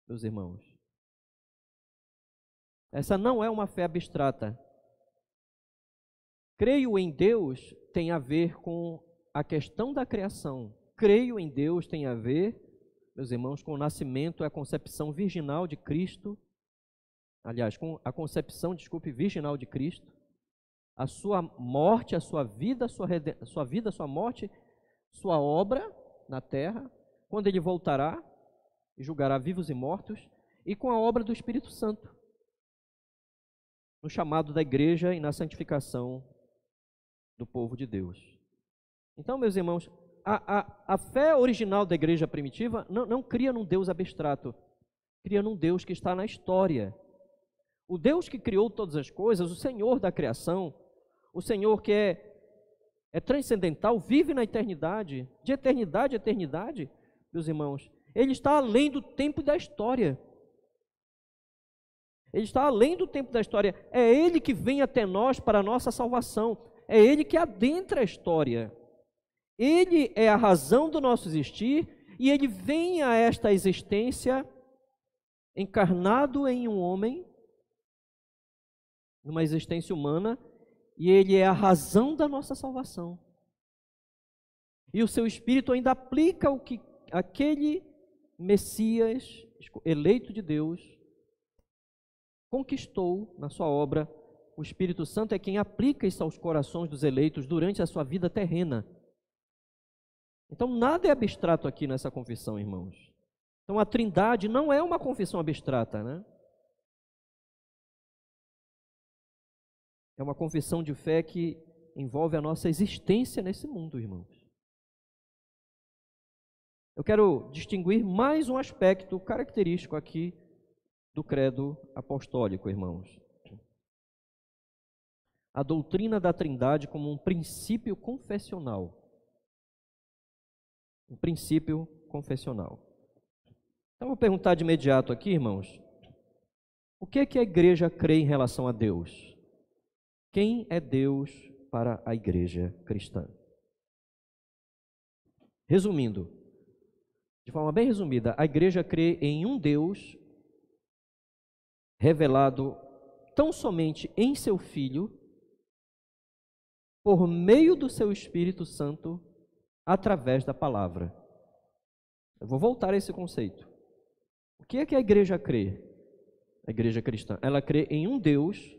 meus irmãos. Essa não é uma fé abstrata. Creio em Deus tem a ver com a questão da criação. Creio em Deus tem a ver, meus irmãos, com o nascimento e a concepção virginal de Cristo. Aliás, com a concepção, virginal de Cristo. A sua morte, a sua vida, a sua morte, sua obra na terra, quando ele voltará e julgará vivos e mortos, e com a obra do Espírito Santo, no chamado da igreja e na santificação do povo de Deus. Então, meus irmãos, a fé original da igreja primitiva não cria num Deus abstrato, cria num Deus que está na história. O Deus que criou todas as coisas, o Senhor da criação, o Senhor que é transcendental, vive na eternidade, de eternidade a eternidade, meus irmãos, Ele está além do tempo e da história. Ele está além do tempo da história. É Ele que vem até nós para a nossa salvação. É Ele que adentra a história. Ele é a razão do nosso existir e Ele vem a esta existência encarnado em um homem, numa existência humana, e Ele é a razão da nossa salvação. E o seu Espírito ainda aplica o que aquele Messias, eleito de Deus, conquistou na sua obra. O Espírito Santo é quem aplica isso aos corações dos eleitos durante a sua vida terrena. Então nada é abstrato aqui nessa confissão, irmãos. Então a Trindade não é uma confissão abstrata, né? É uma confissão de fé que envolve a nossa existência nesse mundo, irmãos. Eu quero distinguir mais um aspecto característico aqui do credo apostólico, irmãos. A doutrina da Trindade como um princípio confessional. Um princípio confessional. Então, vou perguntar de imediato aqui, irmãos, o que é que a igreja crê em relação a Deus? Quem é Deus para a igreja cristã? Resumindo, de forma bem resumida, a igreja crê em um Deus revelado tão somente em seu Filho, por meio do seu Espírito Santo, através da palavra. Eu vou voltar a esse conceito. O que é que a igreja crê? A igreja cristã, ela crê em um Deus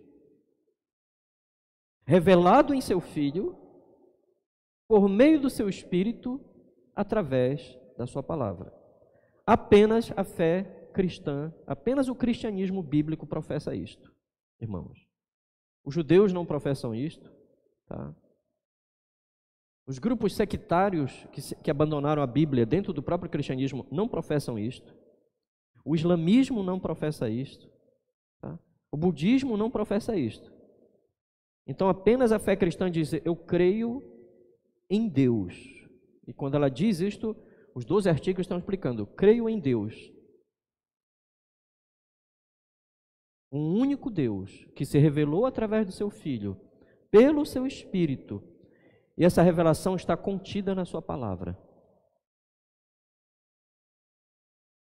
revelado em seu Filho, por meio do seu Espírito, através da sua palavra. Apenas a fé cristã, apenas o cristianismo bíblico professa isto, irmãos. Os judeus não professam isto, tá? Os grupos sectários que abandonaram a Bíblia dentro do próprio cristianismo não professam isto. O islamismo não professa isto, tá? O budismo não professa isto. Então apenas a fé cristã diz, eu creio em Deus. E quando ela diz isto, os 12 artigos estão explicando, creio em Deus. Um único Deus que se revelou através do seu Filho, pelo seu Espírito. E essa revelação está contida na sua palavra.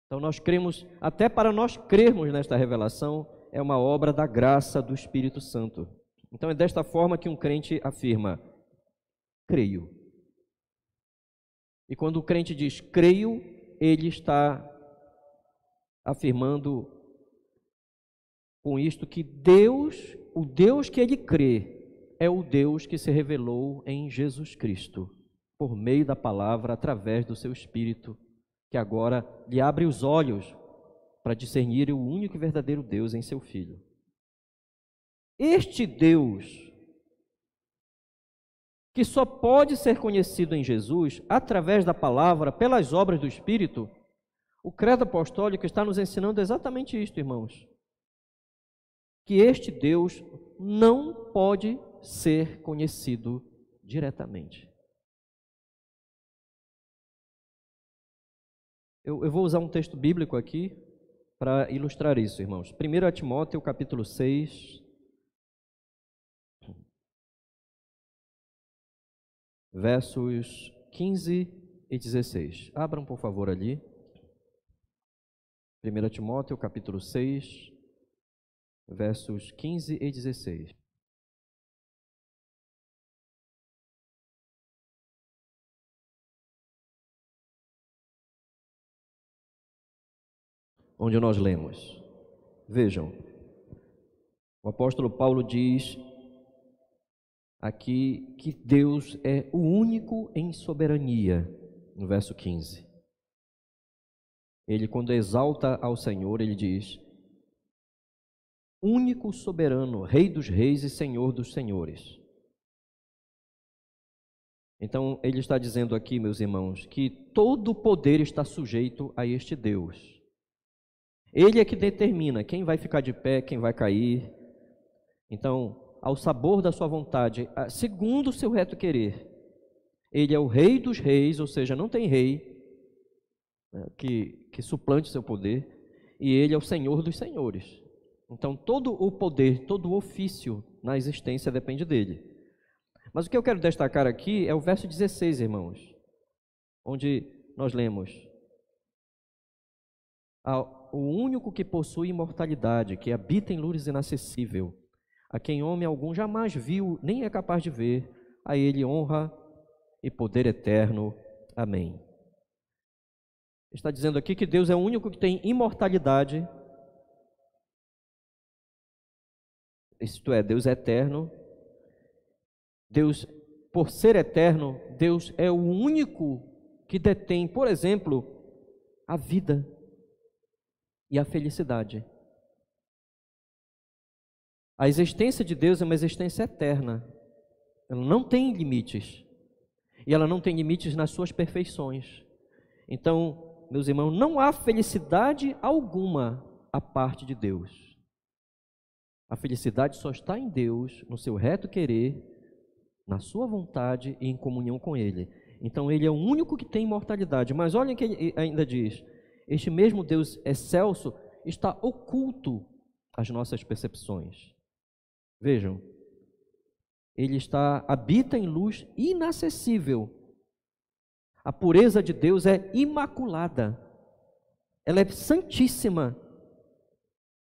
Então nós cremos, até para nós crermos nesta revelação, é uma obra da graça do Espírito Santo. Então é desta forma que um crente afirma, creio. E quando o crente diz creio, ele está afirmando com isto que Deus, o Deus que ele crê, é o Deus que se revelou em Jesus Cristo, por meio da palavra, através do seu Espírito, que agora lhe abre os olhos para discernir o único e verdadeiro Deus em seu Filho. Este Deus, que só pode ser conhecido em Jesus, através da palavra, pelas obras do Espírito, o credo apostólico está nos ensinando exatamente isto, irmãos. Que este Deus não pode ser conhecido diretamente. Eu vou usar um texto bíblico aqui para ilustrar isso, irmãos. 1 Timóteo, capítulo 6, versos 15 e 16. Abram, por favor, ali. 1 Timóteo, capítulo 6, versos 15 e 16. Onde nós lemos. Vejam, o apóstolo Paulo diz aqui que Deus é o único em soberania, no verso 15. Ele, quando exalta ao Senhor, ele diz, único soberano, Rei dos reis e Senhor dos senhores. Então, ele está dizendo aqui, meus irmãos, que todo o poder está sujeito a este Deus. Ele é que determina quem vai ficar de pé, quem vai cair. Então, ao sabor da sua vontade, segundo o seu reto querer. Ele é o Rei dos reis, ou seja, não tem rei que suplante seu poder, e ele é o Senhor dos senhores. Então, todo o poder, todo o ofício na existência depende dele. Mas o que eu quero destacar aqui é o verso 16, irmãos, onde nós lemos, o único que possui imortalidade, que habita em luz inacessível, a quem homem algum jamais viu, nem é capaz de ver, a ele honra e poder eterno. Amém. Está dizendo aqui que Deus é o único que tem imortalidade, isto é, Deus é eterno. Deus, por ser eterno, Deus é o único que detém, por exemplo, a vida e a felicidade. A existência de Deus é uma existência eterna. Ela não tem limites. E ela não tem limites nas suas perfeições. Então, meus irmãos, não há felicidade alguma à parte de Deus. A felicidade só está em Deus, no seu reto querer, na sua vontade e em comunhão com Ele. Então, Ele é o único que tem imortalidade. Mas olhem que ele ainda diz, este mesmo Deus excelso está oculto às nossas percepções. Vejam, Ele habita em luz inacessível. A pureza de Deus é imaculada. Ela é santíssima.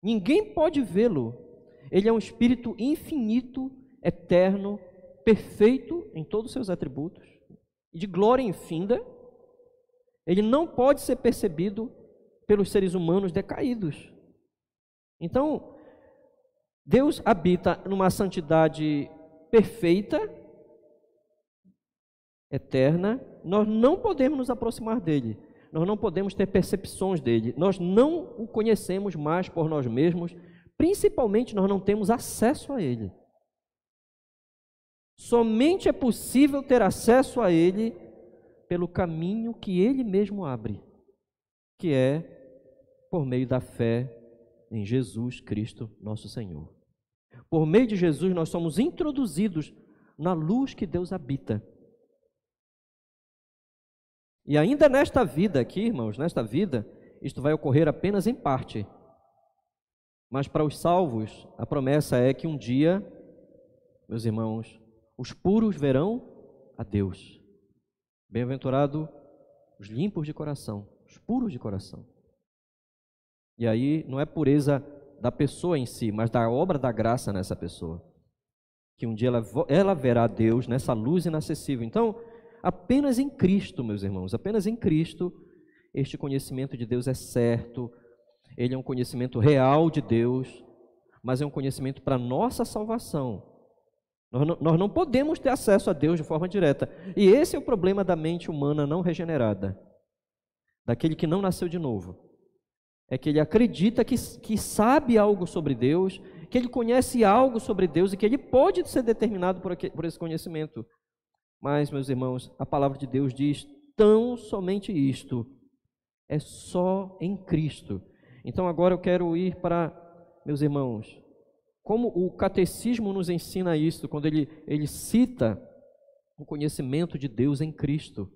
Ninguém pode vê-lo. Ele é um espírito infinito, eterno, perfeito em todos os seus atributos, e de glória infinda. Ele não pode ser percebido pelos seres humanos decaídos. Então, Deus habita numa santidade perfeita, eterna, nós não podemos nos aproximar dele, nós não podemos ter percepções dele, nós não o conhecemos mais por nós mesmos, principalmente nós não temos acesso a ele. Somente é possível ter acesso a ele pelo caminho que ele mesmo abre, que é por meio da fé em Jesus Cristo, nosso Senhor. Por meio de Jesus, nós somos introduzidos na luz que Deus habita. E ainda nesta vida aqui, irmãos, nesta vida, isto vai ocorrer apenas em parte. Mas para os salvos, a promessa é que um dia, meus irmãos, os puros verão a Deus. Bem-aventurado os limpos de coração, os puros de coração. E aí não é pureza da pessoa em si, mas da obra da graça nessa pessoa. Que um dia ela verá a Deus nessa luz inacessível. Então, apenas em Cristo, meus irmãos, apenas em Cristo, este conhecimento de Deus é certo, ele é um conhecimento real de Deus, mas é um conhecimento para a nossa salvação. Nós não podemos ter acesso a Deus de forma direta. E esse é o problema da mente humana não regenerada, daquele que não nasceu de novo. É que ele acredita que sabe algo sobre Deus, que ele conhece algo sobre Deus e que ele pode ser determinado por esse conhecimento. Mas, meus irmãos, a palavra de Deus diz tão somente isto, é só em Cristo. Então agora eu quero ir para, meus irmãos, como o catecismo nos ensina isso, quando ele cita o conhecimento de Deus em Cristo.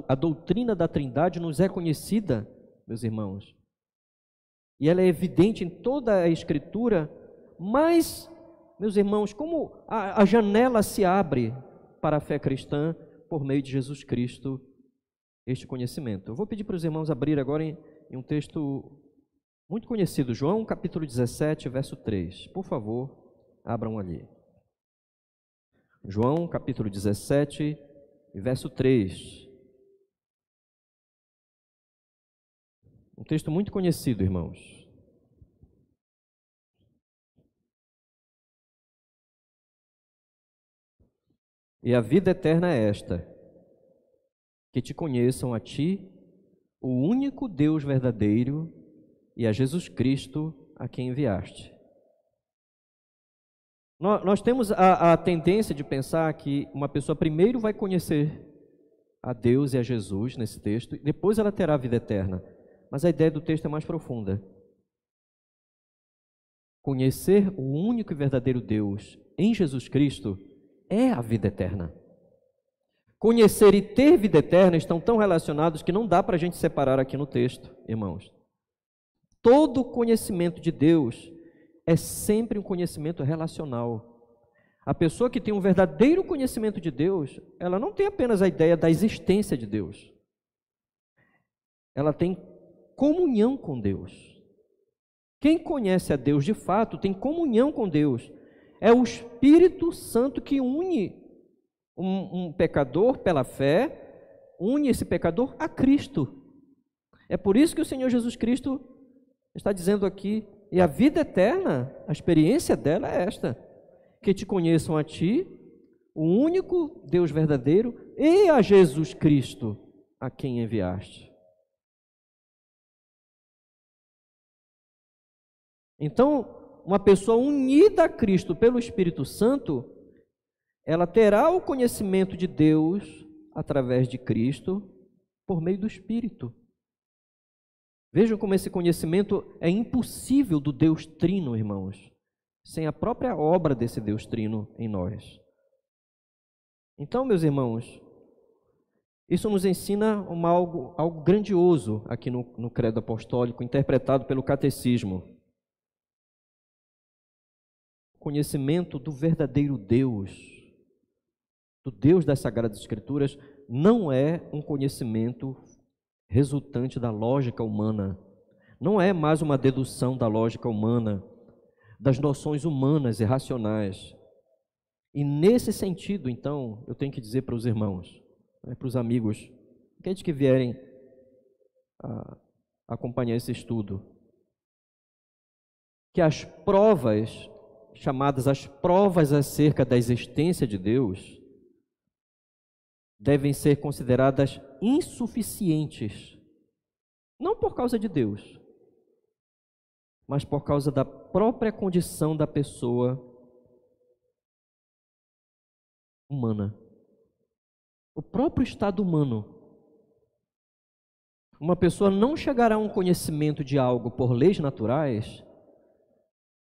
A doutrina da Trindade nos é conhecida, meus irmãos, e ela é evidente em toda a Escritura, mas, meus irmãos, como a janela se abre para a fé cristã por meio de Jesus Cristo, este conhecimento. Eu vou pedir para os irmãos abrir agora em um texto muito conhecido, João capítulo 17, verso 3. Por favor, abram ali. João capítulo 17, verso 3. Um texto muito conhecido, irmãos. E a vida eterna é esta, que te conheçam a ti, o único Deus verdadeiro, e a Jesus Cristo, a quem enviaste. Nós temos a tendência de pensar que uma pessoa primeiro vai conhecer a Deus e a Jesus nesse texto, e depois ela terá a vida eterna. Mas a ideia do texto é mais profunda. Conhecer o único e verdadeiro Deus em Jesus Cristo é a vida eterna. Conhecer e ter vida eterna estão tão relacionados que não dá para a gente separar aqui no texto, irmãos. Todo conhecimento de Deus é sempre um conhecimento relacional. A pessoa que tem um verdadeiro conhecimento de Deus, ela não tem apenas a ideia da existência de Deus. Ela tem comunhão com Deus. Quem conhece a Deus de fato tem comunhão com Deus. É o Espírito Santo que une um pecador pela fé, une esse pecador a Cristo. É por isso que o Senhor Jesus Cristo está dizendo aqui, e a vida eterna, a experiência dela é esta, que te conheçam a ti, o único Deus verdadeiro, e a Jesus Cristo, a quem enviaste. Então, uma pessoa unida a Cristo pelo Espírito Santo, ela terá o conhecimento de Deus através de Cristo, por meio do Espírito. Vejam como esse conhecimento é impossível do Deus Trino, irmãos, sem a própria obra desse Deus Trino em nós. Então, meus irmãos, isso nos ensina algo grandioso aqui no Credo Apostólico, interpretado pelo Catecismo. O conhecimento do verdadeiro Deus, do Deus das Sagradas Escrituras, não é um conhecimento resultante da lógica humana. Não é mais uma dedução da lógica humana, das noções humanas e racionais. E nesse sentido, então, eu tenho que dizer para os irmãos, para os amigos, aqueles que vierem a acompanhar esse estudo, que as provas, chamadas as provas acerca da existência de Deus, devem ser consideradas insuficientes, não por causa de Deus, mas por causa da própria condição da pessoa humana. O próprio estado humano. Uma pessoa não chegará a um conhecimento de algo por leis naturais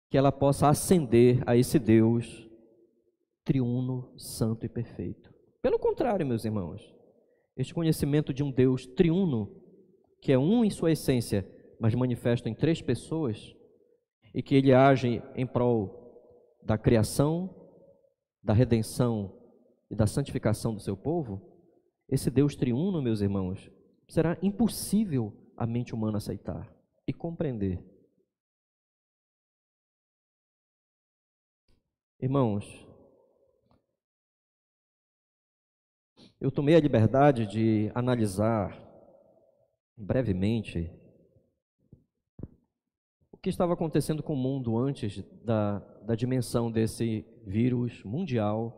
que ela possa ascender a esse Deus triuno, santo e perfeito. Pelo contrário, meus irmãos, este conhecimento de um Deus triuno, que é um em sua essência, mas manifesto em três pessoas, e que ele age em prol da criação, da redenção e da santificação do seu povo, esse Deus triuno, meus irmãos, será impossível a mente humana aceitar e compreender. Irmãos, eu tomei a liberdade de analisar brevemente o que estava acontecendo com o mundo antes da dimensão desse vírus mundial,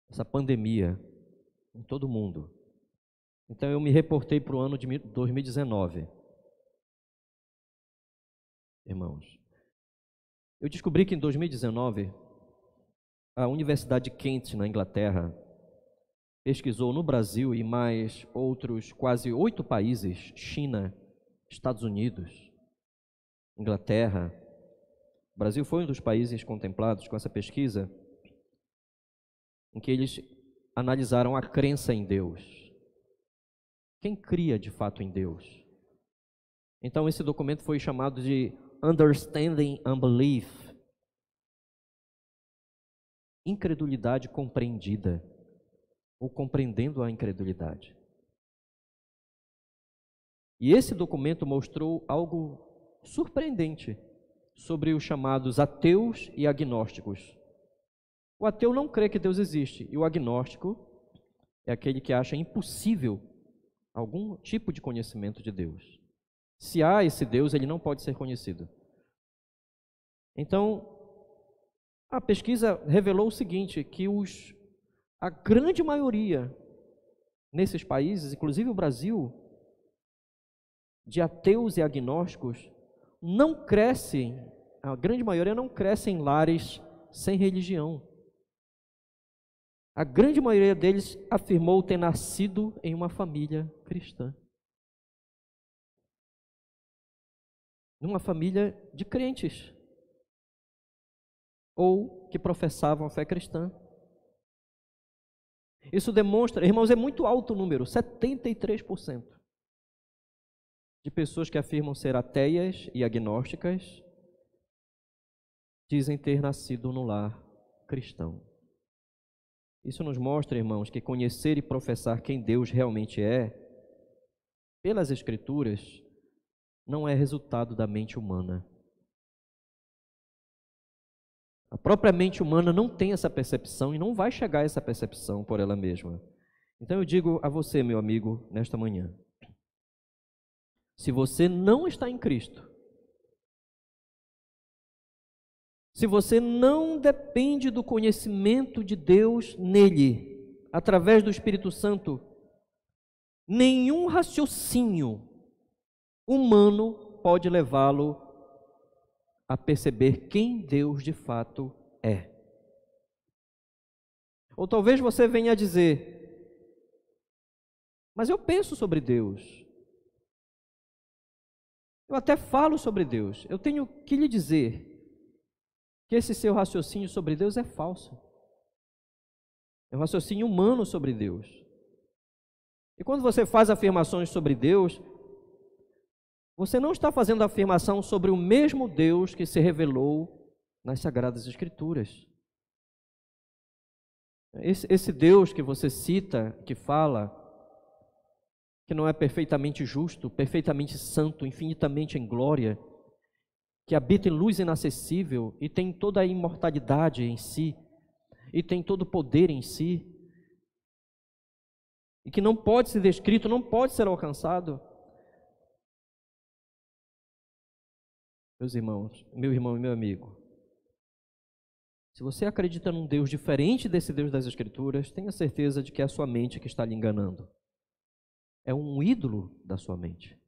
essa pandemia em todo o mundo. Então eu me reportei para o ano de 2019. Irmãos, eu descobri que em 2019, a Universidade de Kent, na Inglaterra, pesquisou no Brasil e mais outros quase 8 países, China, Estados Unidos, Inglaterra. O Brasil foi um dos países contemplados com essa pesquisa, em que eles analisaram a crença em Deus. Quem cria de fato em Deus? Então esse documento foi chamado de Understanding Unbelief. Incredulidade compreendida, ou compreendendo a incredulidade. E esse documento mostrou algo surpreendente sobre os chamados ateus e agnósticos. O ateu não crê que Deus existe, e o agnóstico é aquele que acha impossível algum tipo de conhecimento de Deus. Se há esse Deus, ele não pode ser conhecido. Então, a pesquisa revelou o seguinte, que a grande maioria nesses países, inclusive o Brasil, de ateus e agnósticos, não crescem, a grande maioria não cresce em lares sem religião. A grande maioria deles afirmou ter nascido em uma família cristã. Numa família de crentes, ou que professavam a fé cristã. Isso demonstra, irmãos, é muito alto o número, 73% de pessoas que afirmam ser ateias e agnósticas dizem ter nascido no lar cristão. Isso nos mostra, irmãos, que conhecer e professar quem Deus realmente é, pelas Escrituras, não é resultado da mente humana. A própria mente humana não tem essa percepção e não vai chegar a essa percepção por ela mesma. Então eu digo a você, meu amigo, nesta manhã, se você não está em Cristo, se você não depende do conhecimento de Deus nele, através do Espírito Santo, nenhum raciocínio humano pode levá-lo a perceber quem Deus de fato é. Ou talvez você venha a dizer, mas eu penso sobre Deus, eu até falo sobre Deus, eu tenho que lhe dizer que esse seu raciocínio sobre Deus é falso. É um raciocínio humano sobre Deus. E quando você faz afirmações sobre Deus, você não está fazendo afirmação sobre o mesmo Deus que se revelou nas Sagradas Escrituras. Esse Deus que você cita, que fala, que não é perfeitamente justo, perfeitamente santo, infinitamente em glória, que habita em luz inacessível e tem toda a imortalidade em si, e tem todo o poder em si, e que não pode ser descrito, não pode ser alcançado. Meus irmãos, meu irmão e meu amigo, Se você acredita num Deus diferente desse Deus das Escrituras, tenha certeza de que é a sua mente que está lhe enganando. É um ídolo da sua mente.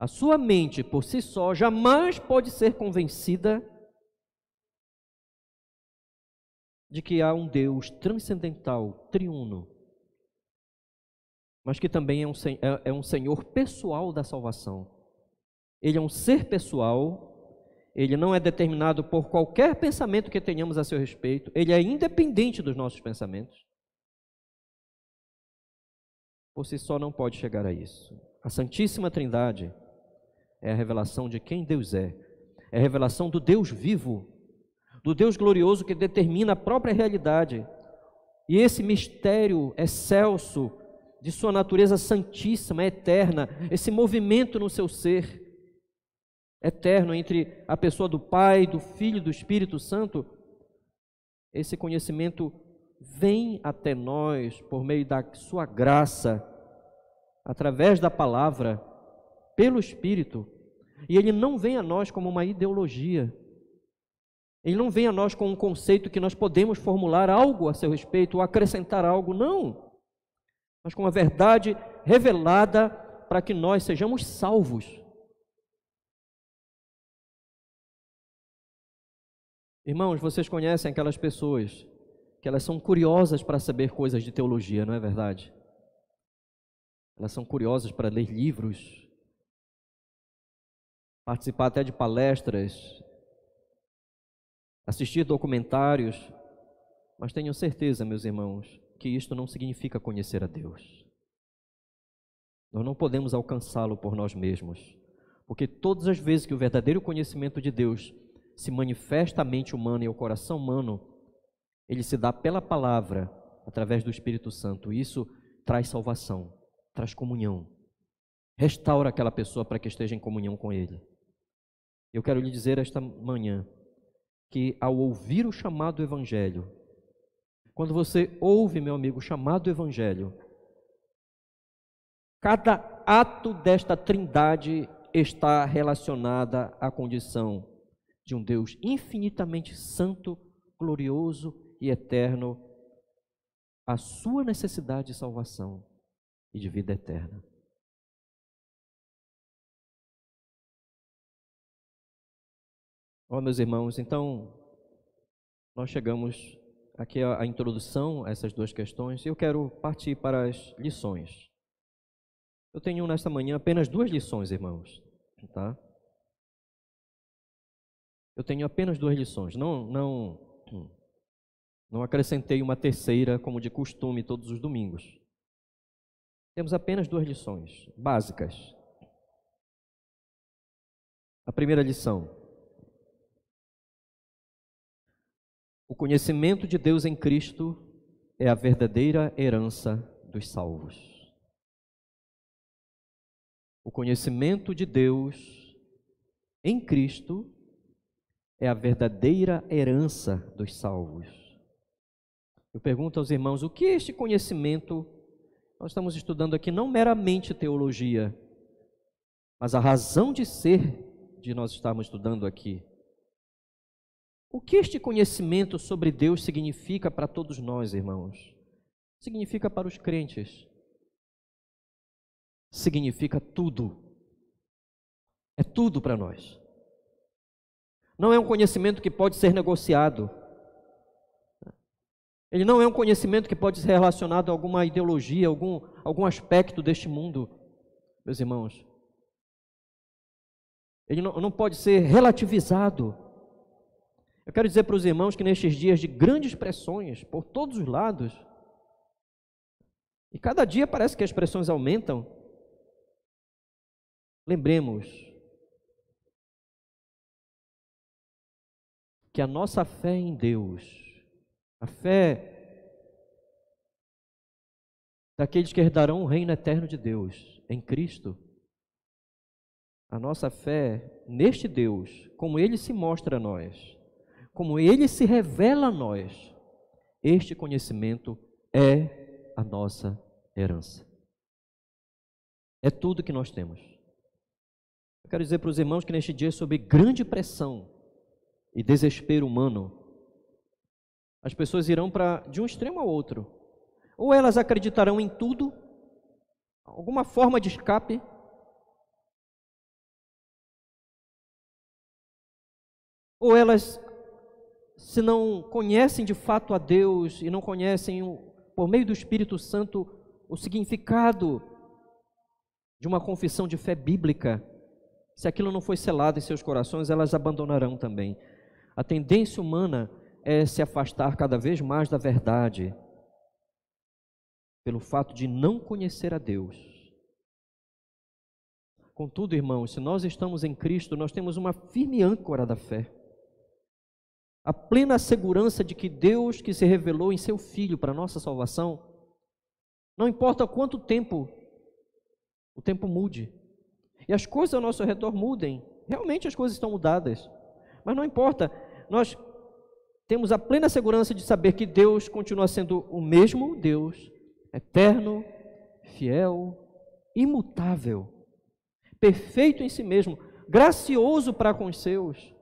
A sua mente, por si só, jamais pode ser convencida de que há um Deus transcendental, triuno, mas que também é um Senhor pessoal da salvação. Ele é um ser pessoal, ele não é determinado por qualquer pensamento que tenhamos a seu respeito, ele é independente dos nossos pensamentos. Por si só não pode chegar a isso. A Santíssima Trindade é a revelação de quem Deus é a revelação do Deus vivo, do Deus glorioso que determina a própria realidade. E esse mistério excelso de sua natureza santíssima, eterna, esse movimento no seu ser eterno entre a pessoa do Pai, do Filho e do Espírito Santo, esse conhecimento vem até nós por meio da sua graça, através da palavra, pelo Espírito, e ele não vem a nós como uma ideologia, ele não vem a nós com um conceito que nós podemos formular algo a seu respeito, ou acrescentar algo, não, mas com a verdade revelada para que nós sejamos salvos. Irmãos, vocês conhecem aquelas pessoas que elas são curiosas para saber coisas de teologia, não é verdade? Elas são curiosas para ler livros, participar até de palestras, assistir documentários, mas tenham certeza, meus irmãos, que isto não significa conhecer a Deus. Nós não podemos alcançá-lo por nós mesmos, porque todas as vezes que o verdadeiro conhecimento de Deus se manifesta à mente humana e ao coração humano, ele se dá pela palavra, através do Espírito Santo. Isso traz salvação, traz comunhão, restaura aquela pessoa para que esteja em comunhão com Ele. Eu quero lhe dizer esta manhã que ao ouvir o chamado Evangelho, quando você ouve, meu amigo, o chamado Evangelho, cada ato desta trindade está relacionada à condição de um Deus infinitamente santo, glorioso e eterno, a sua necessidade de salvação e de vida eterna. Ó, meus irmãos, então, nós chegamos aqui à introdução a essas duas questões e eu quero partir para as lições. Eu tenho nesta manhã apenas duas lições, irmãos, tá? Eu tenho apenas duas lições, não acrescentei uma terceira como de costume todos os domingos. Temos apenas duas lições básicas. A primeira lição: o conhecimento de Deus em Cristo é a verdadeira herança dos salvos. O conhecimento de Deus em Cristo é a verdadeira herança dos salvos. Eu pergunto aos irmãos, o que é este conhecimento? Nós estamos estudando aqui não meramente teologia, mas a razão de ser de nós estarmos estudando aqui. O que este conhecimento sobre Deus significa para todos nós, irmãos? Significa para os crentes. Significa tudo. É tudo para nós. Não é um conhecimento que pode ser negociado. Ele não é um conhecimento que pode ser relacionado a alguma ideologia, algum aspecto deste mundo, meus irmãos. Ele não pode ser relativizado. Eu quero dizer para os irmãos que nestes dias de grandes pressões, por todos os lados, e cada dia parece que as pressões aumentam, lembremos que a nossa fé em Deus, a fé daqueles que herdarão o reino eterno de Deus em Cristo, a nossa fé neste Deus, como Ele se mostra a nós, como Ele se revela a nós, este conhecimento é a nossa herança. É tudo que nós temos. Eu quero dizer para os irmãos que neste dia, sob grande pressão e desespero humano, as pessoas irão de um extremo ao outro. Ou elas acreditarão em tudo, alguma forma de escape, ou elas, se não conhecem de fato a Deus e não conhecem, por meio do Espírito Santo, o significado de uma confissão de fé bíblica, se aquilo não foi selado em seus corações, elas abandonarão também. A tendência humana é se afastar cada vez mais da verdade, pelo fato de não conhecer a Deus. Contudo, irmãos, se nós estamos em Cristo, nós temos uma firme âncora da fé, a plena segurança de que Deus, que se revelou em seu Filho para a nossa salvação, não importa quanto tempo o tempo mude, e as coisas ao nosso redor mudem, realmente as coisas estão mudadas, mas não importa, nós temos a plena segurança de saber que Deus continua sendo o mesmo Deus, eterno, fiel, imutável, perfeito em si mesmo, gracioso para com os seus.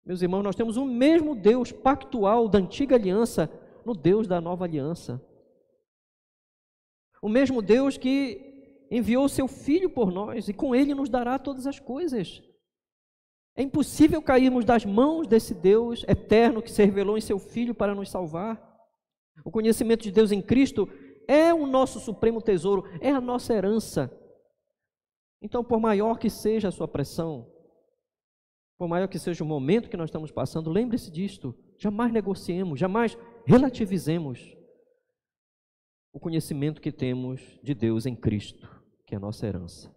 Meus irmãos, nós temos o mesmo Deus pactual da antiga aliança no Deus da nova aliança. O mesmo Deus que enviou seu Filho por nós e com Ele nos dará todas as coisas. É impossível cairmos das mãos desse Deus eterno que se revelou em seu Filho para nos salvar. O conhecimento de Deus em Cristo é o nosso supremo tesouro, é a nossa herança. Então, por maior que seja a sua pressão, por maior que seja o momento que nós estamos passando, lembre-se disto, jamais negociemos, jamais relativizemos o conhecimento que temos de Deus em Cristo, que é a nossa herança.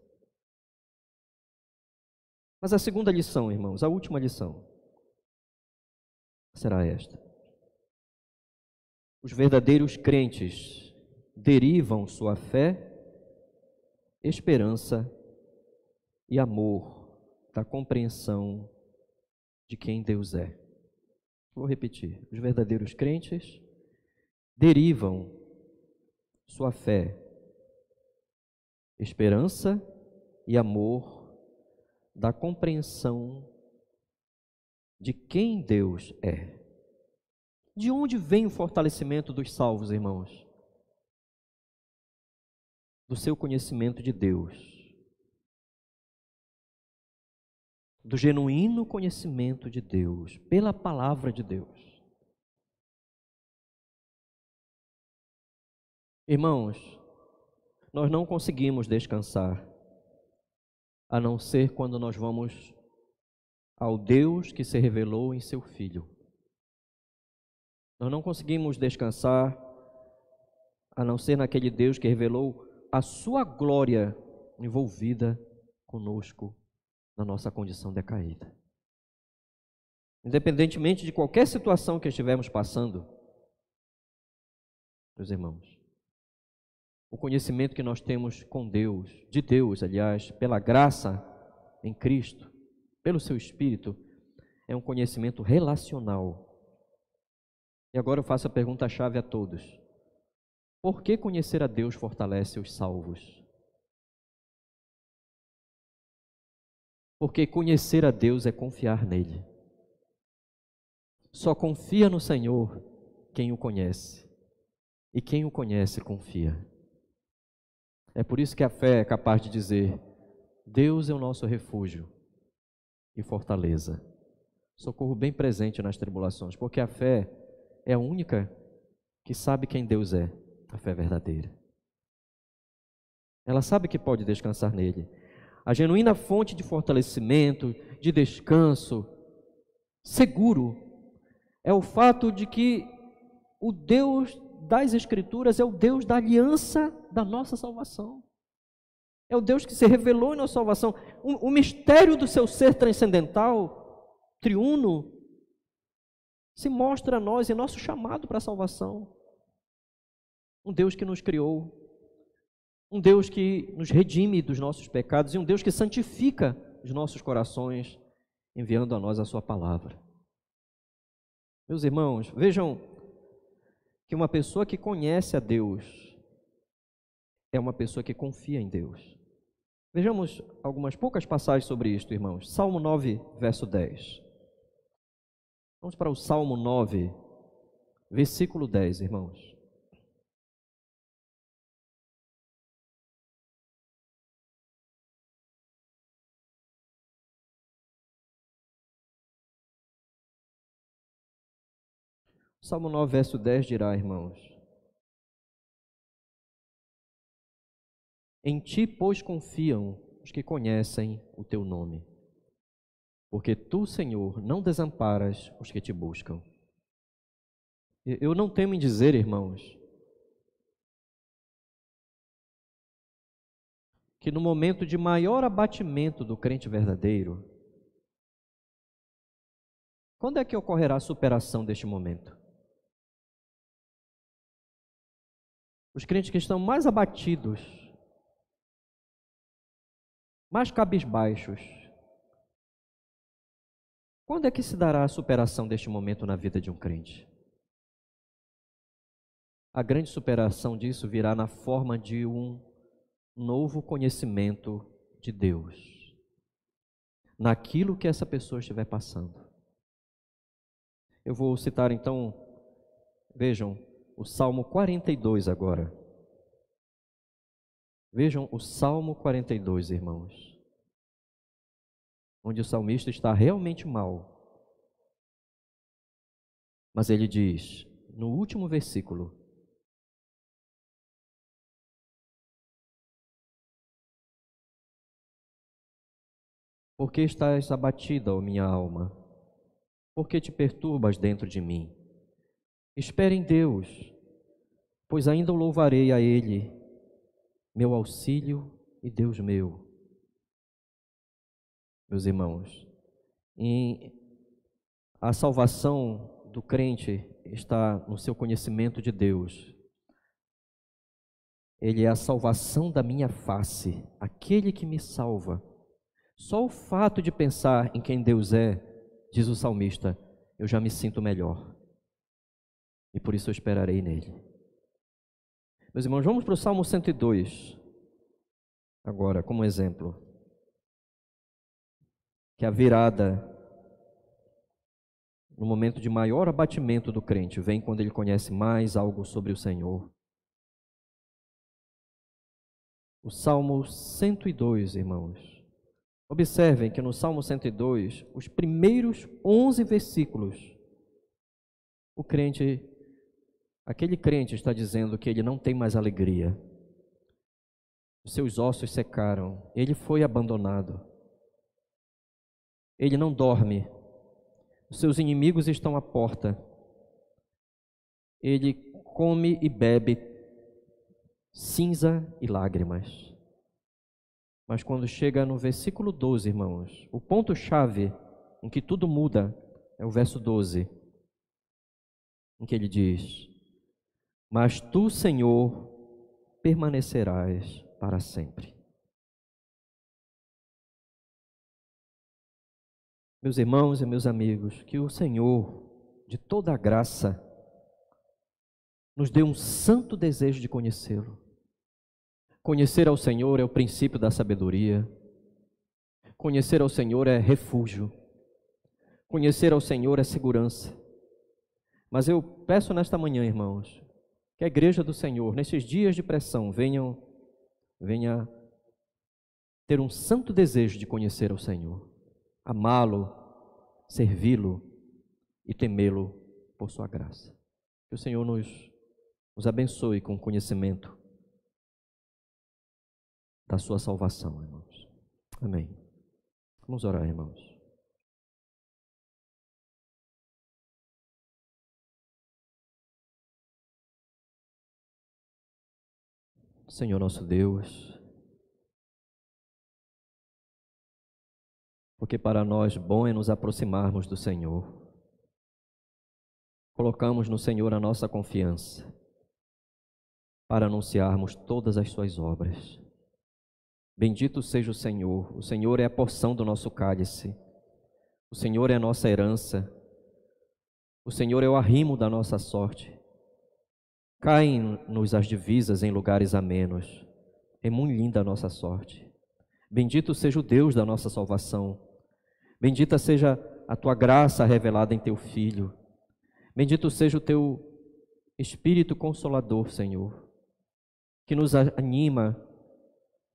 Mas a segunda lição, irmãos, a última lição, será esta. Os verdadeiros crentes derivam sua fé, esperança e amor da compreensão de quem Deus é. Vou repetir. Os verdadeiros crentes derivam sua fé, esperança e amor da compreensão de quem Deus é. De onde vem o fortalecimento dos salvos, irmãos? Do seu conhecimento de Deus. Do genuíno conhecimento de Deus, pela palavra de Deus. Irmãos, nós não conseguimos descansar, a não ser quando nós vamos ao Deus que se revelou em seu Filho. Nós não conseguimos descansar, a não ser naquele Deus que revelou a sua glória envolvida conosco na nossa condição decaída. Independentemente de qualquer situação que estivermos passando, meus irmãos, o conhecimento que nós temos com Deus, de Deus, aliás, pela graça em Cristo, pelo seu Espírito, é um conhecimento relacional. E agora eu faço a pergunta-chave a todos. Por que conhecer a Deus fortalece os salvos? Porque conhecer a Deus é confiar nele. Só confia no Senhor quem o conhece. E quem o conhece, confia. É por isso que a fé é capaz de dizer: Deus é o nosso refúgio e fortaleza. Socorro bem presente nas tribulações. Porque a fé é a única que sabe quem Deus é. A fé verdadeira. Ela sabe que pode descansar nele. A genuína fonte de fortalecimento, de descanso, seguro, é o fato de que o Deus das Escrituras é o Deus da aliança da nossa salvação. É o Deus que se revelou em nossa salvação. O mistério do seu ser transcendental, triuno, se mostra a nós em nosso chamado para a salvação. Um Deus que nos criou, um Deus que nos redime dos nossos pecados e um Deus que santifica os nossos corações, enviando a nós a sua palavra. Meus irmãos, vejam que uma pessoa que conhece a Deus é uma pessoa que confia em Deus. Vejamos algumas poucas passagens sobre isto, irmãos. Salmo 9, verso 10. Vamos para o Salmo 9, versículo 10, irmãos. Salmo 9, verso 10 dirá, irmãos: Em ti, pois, confiam os que conhecem o teu nome, porque tu, Senhor, não desamparas os que te buscam. Eu não temo em dizer, irmãos, que no momento de maior abatimento do crente verdadeiro, quando é que ocorrerá a superação deste momento? Os crentes que estão mais abatidos, mais cabisbaixos, quando é que se dará a superação deste momento na vida de um crente? A grande superação disso virá na forma de um novo conhecimento de Deus, naquilo que essa pessoa estiver passando. Eu vou citar então, vejam, o Salmo 42 agora. Vejam o Salmo 42, irmãos, onde o salmista está realmente mal. Mas ele diz, no último versículo: Por que estás abatida, ó minha alma? Por que te perturbas dentro de mim? Espere em Deus, pois ainda o louvarei a Ele, meu auxílio e Deus meu. Meus irmãos, a salvação do crente está no seu conhecimento de Deus. Ele é a salvação da minha face, aquele que me salva. Só o fato de pensar em quem Deus é, diz o salmista, eu já me sinto melhor. E por isso eu esperarei nele. Meus irmãos, vamos para o Salmo 102, agora, como exemplo. Que a virada, no momento de maior abatimento do crente, vem quando ele conhece mais algo sobre o Senhor. O Salmo 102, irmãos. Observem que no Salmo 102, os primeiros 11 versículos, aquele crente está dizendo que ele não tem mais alegria. Os seus ossos secaram, ele foi abandonado. Ele não dorme, os seus inimigos estão à porta. Ele come e bebe cinza e lágrimas. Mas quando chega no versículo 12, irmãos, o ponto-chave em que tudo muda é o verso 12, em que ele diz: Mas tu, Senhor, permanecerás para sempre. Meus irmãos e meus amigos, que o Senhor, de toda a graça, nos dê um santo desejo de conhecê-lo. Conhecer ao Senhor é o princípio da sabedoria. Conhecer ao Senhor é refúgio. Conhecer ao Senhor é segurança. Mas eu peço nesta manhã, irmãos, que a igreja do Senhor, nesses dias de pressão, venha ter um santo desejo de conhecer ao Senhor, amá-lo, servi-lo e temê-lo por sua graça. Que o Senhor nos abençoe com o conhecimento da sua salvação, irmãos. Amém. Vamos orar, irmãos. Senhor nosso Deus, porque para nós bom é nos aproximarmos do Senhor. Colocamos no Senhor a nossa confiança para anunciarmos todas as suas obras. Bendito seja o Senhor é a porção do nosso cálice, o Senhor é a nossa herança, o Senhor é o arrimo da nossa sorte. Caem-nos as divisas em lugares amenos, é muito linda a nossa sorte. Bendito seja o Deus da nossa salvação. Bendita seja a tua graça revelada em teu Filho. Bendito seja o teu Espírito Consolador, Senhor, que nos anima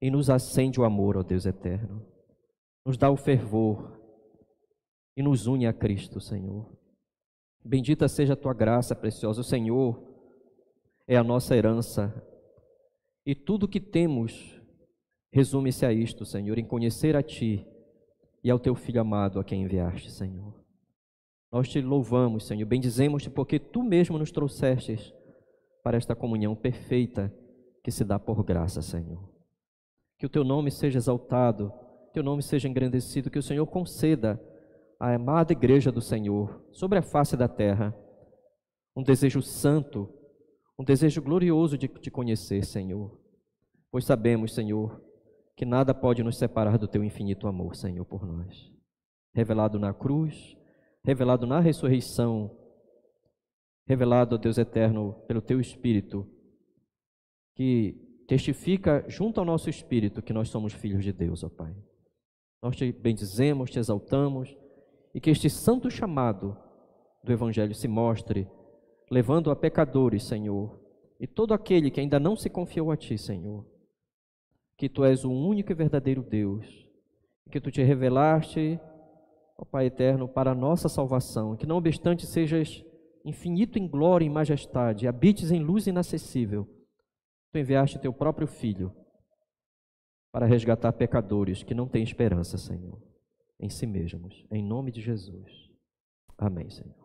e nos acende o amor, ó Deus eterno. Nos dá o fervor e nos une a Cristo, Senhor. Bendita seja a tua graça preciosa. O Senhor é a nossa herança. E tudo que temos resume-se a isto, Senhor, em conhecer a Ti e ao Teu Filho amado a quem enviaste, Senhor. Nós Te louvamos, Senhor, bendizemos-Te porque Tu mesmo nos trouxestes para esta comunhão perfeita que se dá por graça, Senhor. Que o Teu nome seja exaltado, Teu nome seja engrandecido, que o Senhor conceda à amada igreja do Senhor, sobre a face da terra, um desejo santo, um desejo glorioso de Te conhecer, Senhor. Pois sabemos, Senhor, que nada pode nos separar do Teu infinito amor, Senhor, por nós. Revelado na cruz, revelado na ressurreição, revelado, ó Deus eterno, pelo Teu Espírito, que testifica junto ao nosso Espírito que nós somos filhos de Deus, ó Pai. Nós Te bendizemos, Te exaltamos, e que este santo chamado do Evangelho se mostre, levando a pecadores, Senhor, e todo aquele que ainda não se confiou a Ti, Senhor, que Tu és o único e verdadeiro Deus, que Tu Te revelaste, ó Pai eterno, para a nossa salvação, que não obstante sejas infinito em glória e majestade, habites em luz inacessível, Tu enviaste Teu próprio Filho para resgatar pecadores que não têm esperança, Senhor, em si mesmos, em nome de Jesus. Amém, Senhor.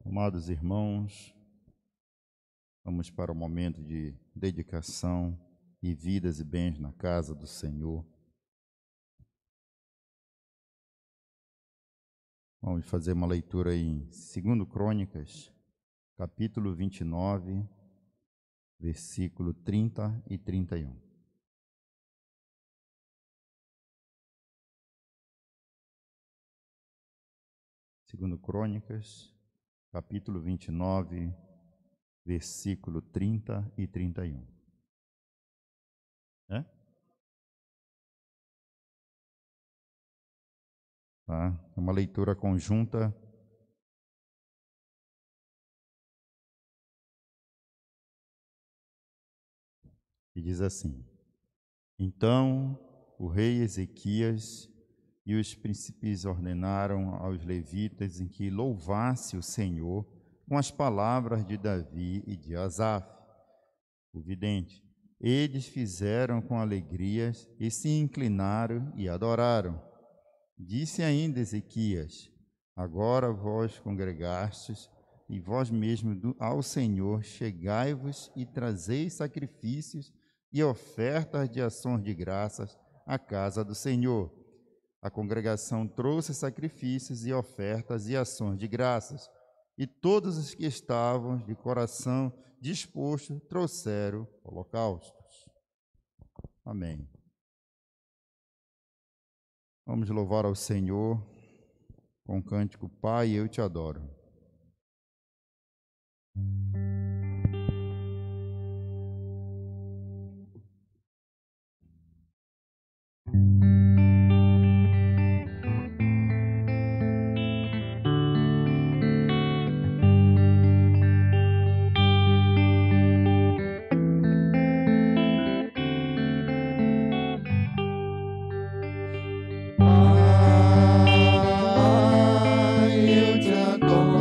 Amados irmãos, vamos para o momento de dedicação e vidas e bens na casa do Senhor. Vamos fazer uma leitura em 2 Crônicas, capítulo 29, versículo 30 e 31. Segundo Crônicas, capítulo 29, versículo 30 e 31. É? Tá? É uma leitura conjunta. E diz assim: Então o rei Ezequias e os príncipes ordenaram aos levitas em que louvasse o Senhor com as palavras de Davi e de Asaf, o vidente. Eles fizeram com alegria e se inclinaram e adoraram. Disse ainda Ezequias: Agora vós congregastes e vós mesmo ao Senhor chegai-vos e trazei sacrifícios e ofertas de ações de graças à casa do Senhor. A congregação trouxe sacrifícios e ofertas e ações de graças, e todos os que estavam de coração disposto trouxeram holocaustos. Amém. Vamos louvar ao Senhor com o cântico Pai, eu te adoro. Eu te adoro.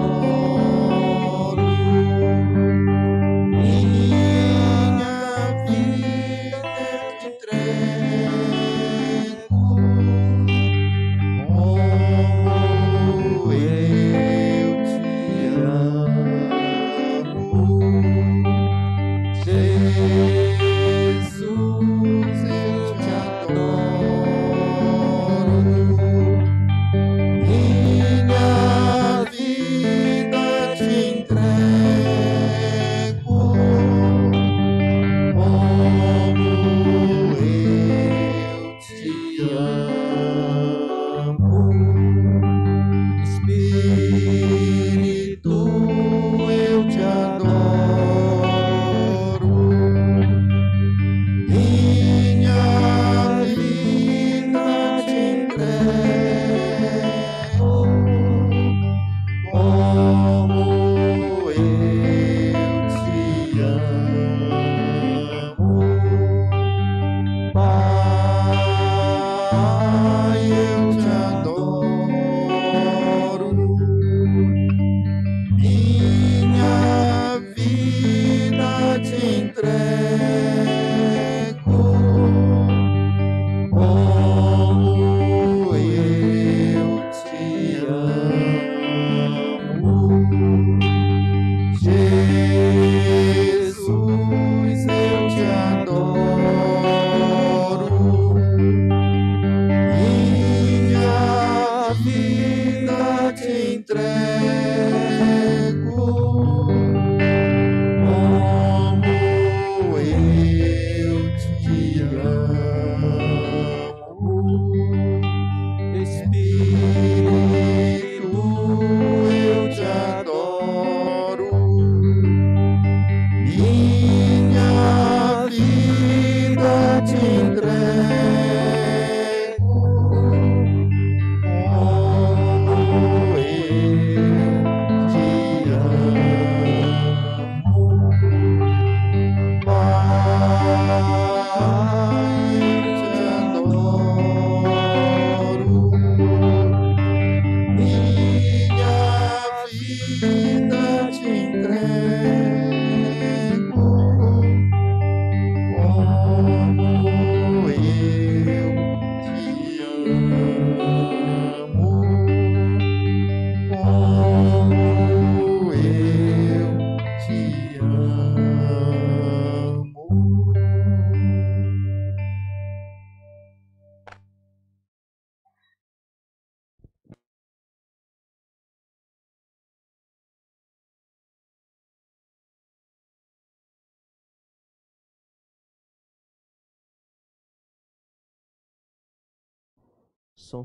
Som.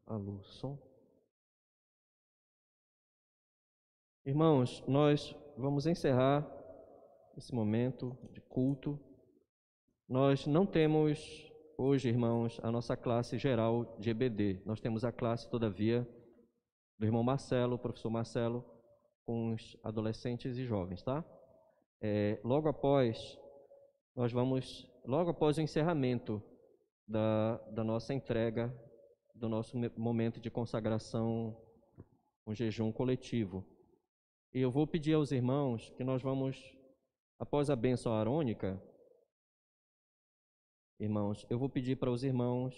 Alô, som. Irmãos, nós vamos encerrar esse momento de culto. Nós não temos hoje, irmãos, a nossa classe geral de EBD. Nós temos a classe, todavia, do irmão Marcelo, professor Marcelo, com os adolescentes e jovens, tá? Logo após o encerramento da nossa entrega, do nosso momento de consagração, um jejum coletivo. E eu vou pedir aos irmãos que nós vamos, após a bênção arônica, irmãos, eu vou pedir para os irmãos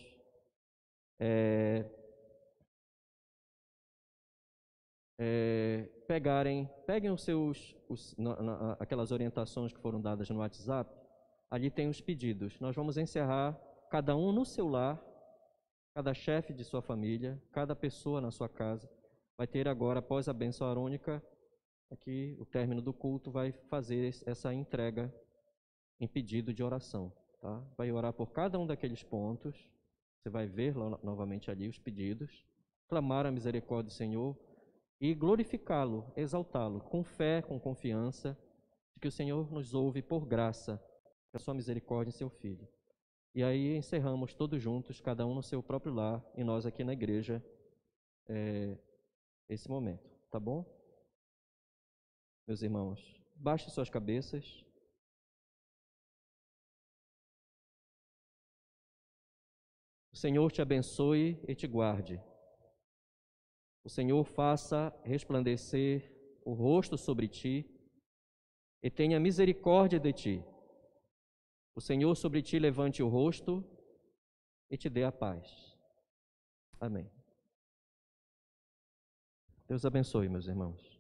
peguem aquelas orientações que foram dadas no WhatsApp, ali tem os pedidos. Nós vamos encerrar, cada um no seu lar, cada chefe de sua família, cada pessoa na sua casa, vai ter agora, após a bênção arônica, aqui o término do culto, vai fazer essa entrega em pedido de oração. Tá? Vai orar por cada um daqueles pontos, você vai ver novamente ali os pedidos, clamar a misericórdia do Senhor e glorificá-lo, exaltá-lo, com fé, com confiança, de que o Senhor nos ouve por graça, a sua misericórdia em seu Filho. E aí encerramos todos juntos, cada um no seu próprio lar, e nós aqui na igreja, esse momento, tá bom? Meus irmãos, baixem suas cabeças. O Senhor te abençoe e te guarde. O Senhor faça resplandecer o rosto sobre ti e tenha misericórdia de ti. O Senhor sobre ti levante o rosto e te dê a paz. Amém. Deus abençoe, meus irmãos.